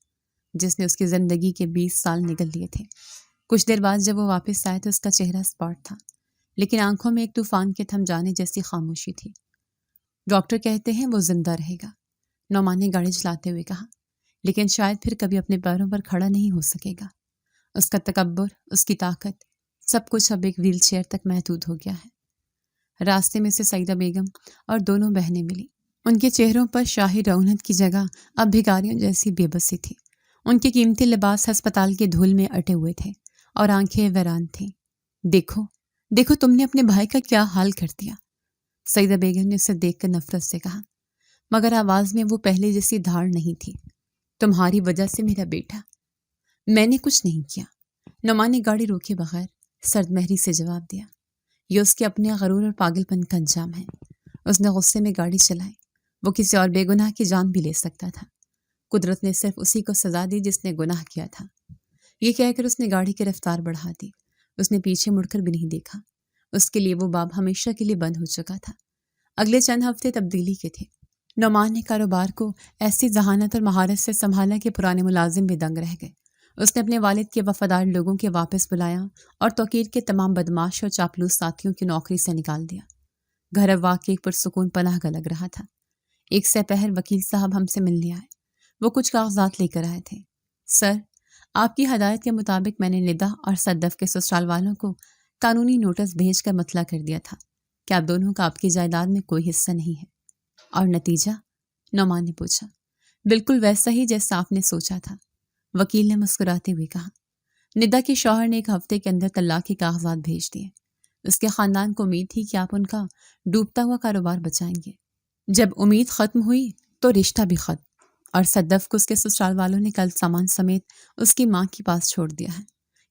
جس نے اس کی زندگی کے 20 سال نگل لیے تھے۔ کچھ دیر بعد جب وہ واپس آئے تو اس کا چہرہ اسپاٹ تھا، لیکن آنکھوں میں ایک طوفان کے تھم جانے جیسی خاموشی تھی۔ ڈاکٹر کہتے ہیں وہ زندہ رہے گا، نعمان نے گاڑی چلاتے ہوئے کہا، لیکن شاید پھر کبھی اپنے پیروں پر کھڑا نہیں ہو سکے گا۔ اس کا تکبر، اس کی طاقت، سب کچھ اب ایک ویل چیئر تک محدود ہو گیا ہے۔ راستے میں سے سعیدہ بیگم اور دونوں بہنیں ملی۔ ان کے چہروں پر شاہی رونق کی جگہ اب بھکاریوں جیسی بے بسی تھی۔ ان کے قیمتی لباس ہسپتال کے دھول میں اٹے ہوئے تھے اور آنکھیں ویران تھیں۔ دیکھو، دیکھو تم نے اپنے بھائی کا کیا حال کر دیا، سعیدہ بیگم نے اسے دیکھ کر نفرت سے کہا، مگر آواز میں وہ پہلے جیسی دھاڑ نہیں تھی۔ تمہاری وجہ سے میرا بیٹا۔ میں نے کچھ نہیں کیا، نعمان نے گاڑی روکے بغیر سرد مہری سے جواب دیا۔ یہ اس کے اپنے غرور اور پاگل پن کا انجام ہے۔ اس نے غصے میں گاڑی چلائی۔ وہ کسی اور بے گناہ کی جان بھی لے سکتا تھا۔ قدرت نے صرف اسی کو سزا دی جس نے گناہ کیا تھا۔ یہ کہہ کر اس نے گاڑی کی رفتار بڑھا دی۔ اس نے پیچھے مڑ کر بھی نہیں دیکھا۔ اس کے لیے وہ باب ہمیشہ کے لیے بند ہو چکا تھا۔ اگلے چند ہفتے تبدیلی کے تھے۔ نعمان نے کاروبار کو ایسی ذہانت اور مہارت سے سنبھالا کہ پرانے ملازم بھی دنگ رہ گئے۔ اس نے اپنے والد کے وفادار لوگوں کے واپس بلایا اور توقیر کے تمام بدماش اور چاپلوس ساتھیوں کی نوکری سے نکال دیا۔ گھر اب واقعی ایک پرسکون پناہ کا لگ رہا تھا۔ ایک سپہر وکیل صاحب ہم سے ملنے آئے۔ وہ کچھ کاغذات لے کر آئے تھے۔ سر، آپ کی ہدایت کے مطابق میں نے ندا اور صدف کے سسرال والوں کو قانونی نوٹس بھیج کر مطلع کر دیا تھا کہ آپ دونوں کا آپ کی جائیداد میں کوئی حصہ نہیں ہے۔ اور نتیجہ؟ نعمان نے پوچھا۔ بالکل ویسا ہی جیسا آپ نے سوچا تھا، وکیل نے مسکراتے ہوئے کہا۔ ندا کے شوہر نے ایک ہفتے کے اندر طلاق کے کاغذات بھیج دیے۔ اس کے خاندان کو امید تھی کہ آپ ان کا ڈوبتا ہوا کاروبار بچائیں گے۔ جب امید ختم ہوئی تو رشتہ بھی ختم، اور صدف کو اس کے سسرال والوں نے کل سامان سمیت اس کی ماں کے پاس چھوڑ دیا ہے۔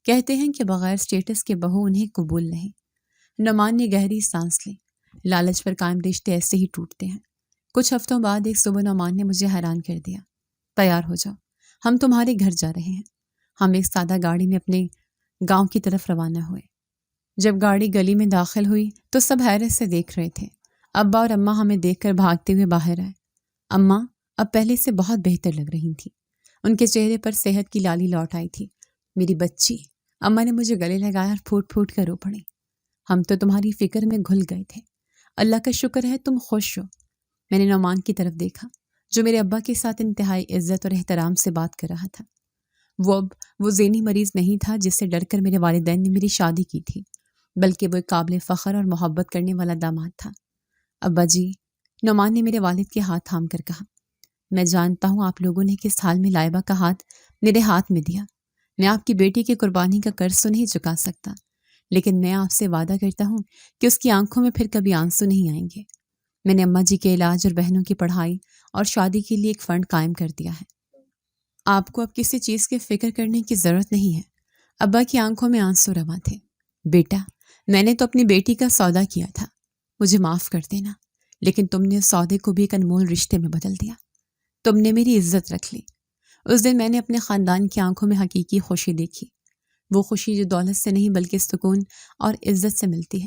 کہتے ہیں کہ بغیر سٹیٹس کے بہو انہیں قبول نہیں۔ نعمان نے گہری سانس لی۔ لالچ پر قائم رشتے ایسے ہی ٹوٹتے ہیں۔ کچھ ہفتوں بعد ایک صبح نعمان نے مجھے حیران کر دیا۔ تیار ہو جاؤ، ہم تمہارے گھر جا رہے ہیں۔ ہم ایک سادہ گاڑی میں اپنے گاؤں کی طرف روانہ ہوئے۔ جب گاڑی گلی میں داخل ہوئی تو سب حیرت سے دیکھ رہے تھے۔ ابا اور اماں ہمیں دیکھ کر بھاگتے ہوئے باہر آئے۔ اماں اب پہلے سے بہت بہتر لگ رہی تھیں۔ ان کے چہرے پر صحت کی لالی لوٹ آئی تھی۔ میری بچی، اماں نے مجھے گلے لگایا اور پھوٹ پھوٹ کر رو پڑی۔ ہم تو تمہاری فکر میں گھل گئے تھے۔ اللہ کا شکر ہے تم خوش ہو۔ میں نے نعمان کی طرف دیکھا جو میرے ابا کے ساتھ انتہائی عزت اور احترام سے بات کر رہا تھا۔ وہ ذہنی مریض نہیں تھا جس سے ڈر کر میرے والدین نے میری شادی کی تھی، بلکہ وہ ایک قابل فخر اور محبت کرنے والا داماد تھا۔ ابا جی، نعمان نے میرے والد کے ہاتھ تھام کر کہا، میں جانتا ہوں آپ لوگوں نے کس حال میں لائبہ کا ہاتھ میرے ہاتھ میں دیا۔ میں آپ کی بیٹی کی قربانی کا قرض تو نہیں چکا سکتا، لیکن میں آپ سے وعدہ کرتا ہوں کہ اس کی آنکھوں میں پھر کبھی آنسو نہیں آئیں گے۔ میں نے اماں جی کے علاج اور بہنوں کی پڑھائی اور شادی کے لیے ایک فنڈ قائم کر دیا ہے۔ آپ کو اب کسی چیز کی فکر کرنے کی ضرورت نہیں ہے۔ ابا کی آنکھوں میں آنسو رواں تھے۔ بیٹا، میں نے تو اپنی بیٹی کا سودا کیا تھا، مجھے معاف کر دینا، لیکن تم نے اس سودے کو بھی ایک انمول رشتے میں بدل دیا۔ تم نے میری عزت رکھ لی۔ اس دن میں نے اپنے خاندان کی آنکھوں میں حقیقی خوشی دیکھی، وہ خوشی جو دولت سے نہیں بلکہ سکون اور عزت سے ملتی ہے۔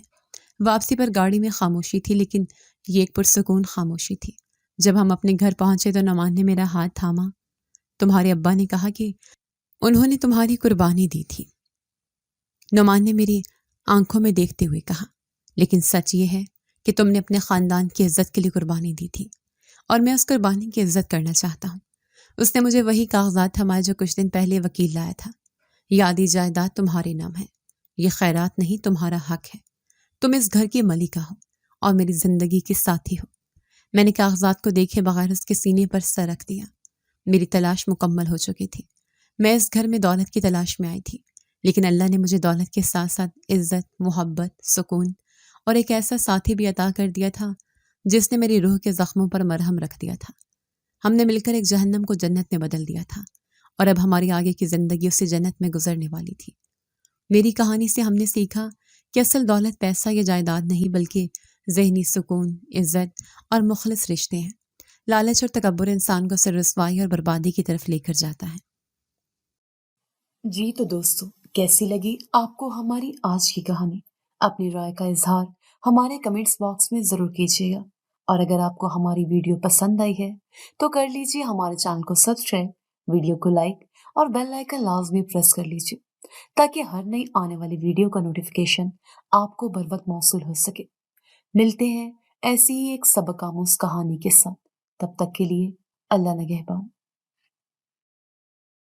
واپسی پر گاڑی میں خاموشی تھی، لیکن یہ ایک پرسکون خاموشی تھی۔ جب ہم اپنے گھر پہنچے تو نعمان نے میرا ہاتھ تھاما۔ تمہارے ابا نے کہا کہ انہوں نے تمہاری قربانی دی تھی، نعمان نے میری آنکھوں میں دیکھتے ہوئے کہا، لیکن سچ یہ ہے کہ تم نے اپنے خاندان کی عزت کے لیے قربانی دی تھی، اور میں اس قربانی کی عزت کرنا چاہتا ہوں۔ اس نے مجھے وہی کاغذات تھمائے جو کچھ دن پہلے وکیل لایا تھا۔ یہ آدھی جائیداد تمہارے نام ہے، یہ خیرات نہیں، تمہارا حق ہے۔ تم اس گھر کی ملکہ ہو اور میری زندگی کی ساتھی ہو۔ میں نے کاغذات کو دیکھے بغیر اس کے سینے پر سر رکھ دیا۔ میری تلاش مکمل ہو چکی تھی۔ میں اس گھر میں دولت کی تلاش میں آئی تھی، لیکن اللہ نے مجھے دولت کے ساتھ ساتھ عزت، محبت، سکون اور ایک ایسا ساتھی بھی عطا کر دیا تھا جس نے میری روح کے زخموں پر مرہم رکھ دیا تھا۔ ہم نے مل کر ایک جہنم کو جنت میں بدل دیا تھا، اور اب ہماری آگے کی زندگی اسی جنت میں گزرنے والی تھی۔ میری کہانی سے ہم نے سیکھا کہ اصل دولت پیسہ یا جائیداد نہیں بلکہ ذہنی سکون، عزت اور مخلص رشتے ہیں۔ لالچ اور تکبر انسان کو سر رسوائی اور بربادی کی طرف لے کر جاتا ہے۔ جی تو دوستو، کیسی لگی آپ کو ہماری آج کی کہانی؟ اپنی رائے کا اظہار ہمارے کمنٹس باکس میں ضرور کیجیے گا، اور اگر آپ کو ہماری ویڈیو پسند آئی ہے تو کر لیجیے ہمارے چینل کو سبسکرائب، ویڈیو کو لائک اور بیل آئیکن لازمی پریس کر لیجیے تاکہ ہر نئی آنے والی ویڈیو کا نوٹیفیکیشن آپ کو بر وقت موصول ہو سکے۔ ملتے ہیں ایسی ہی ایک سبق آموز کہانی کے ساتھ، تب تک کے لیے اللہ نگہبان۔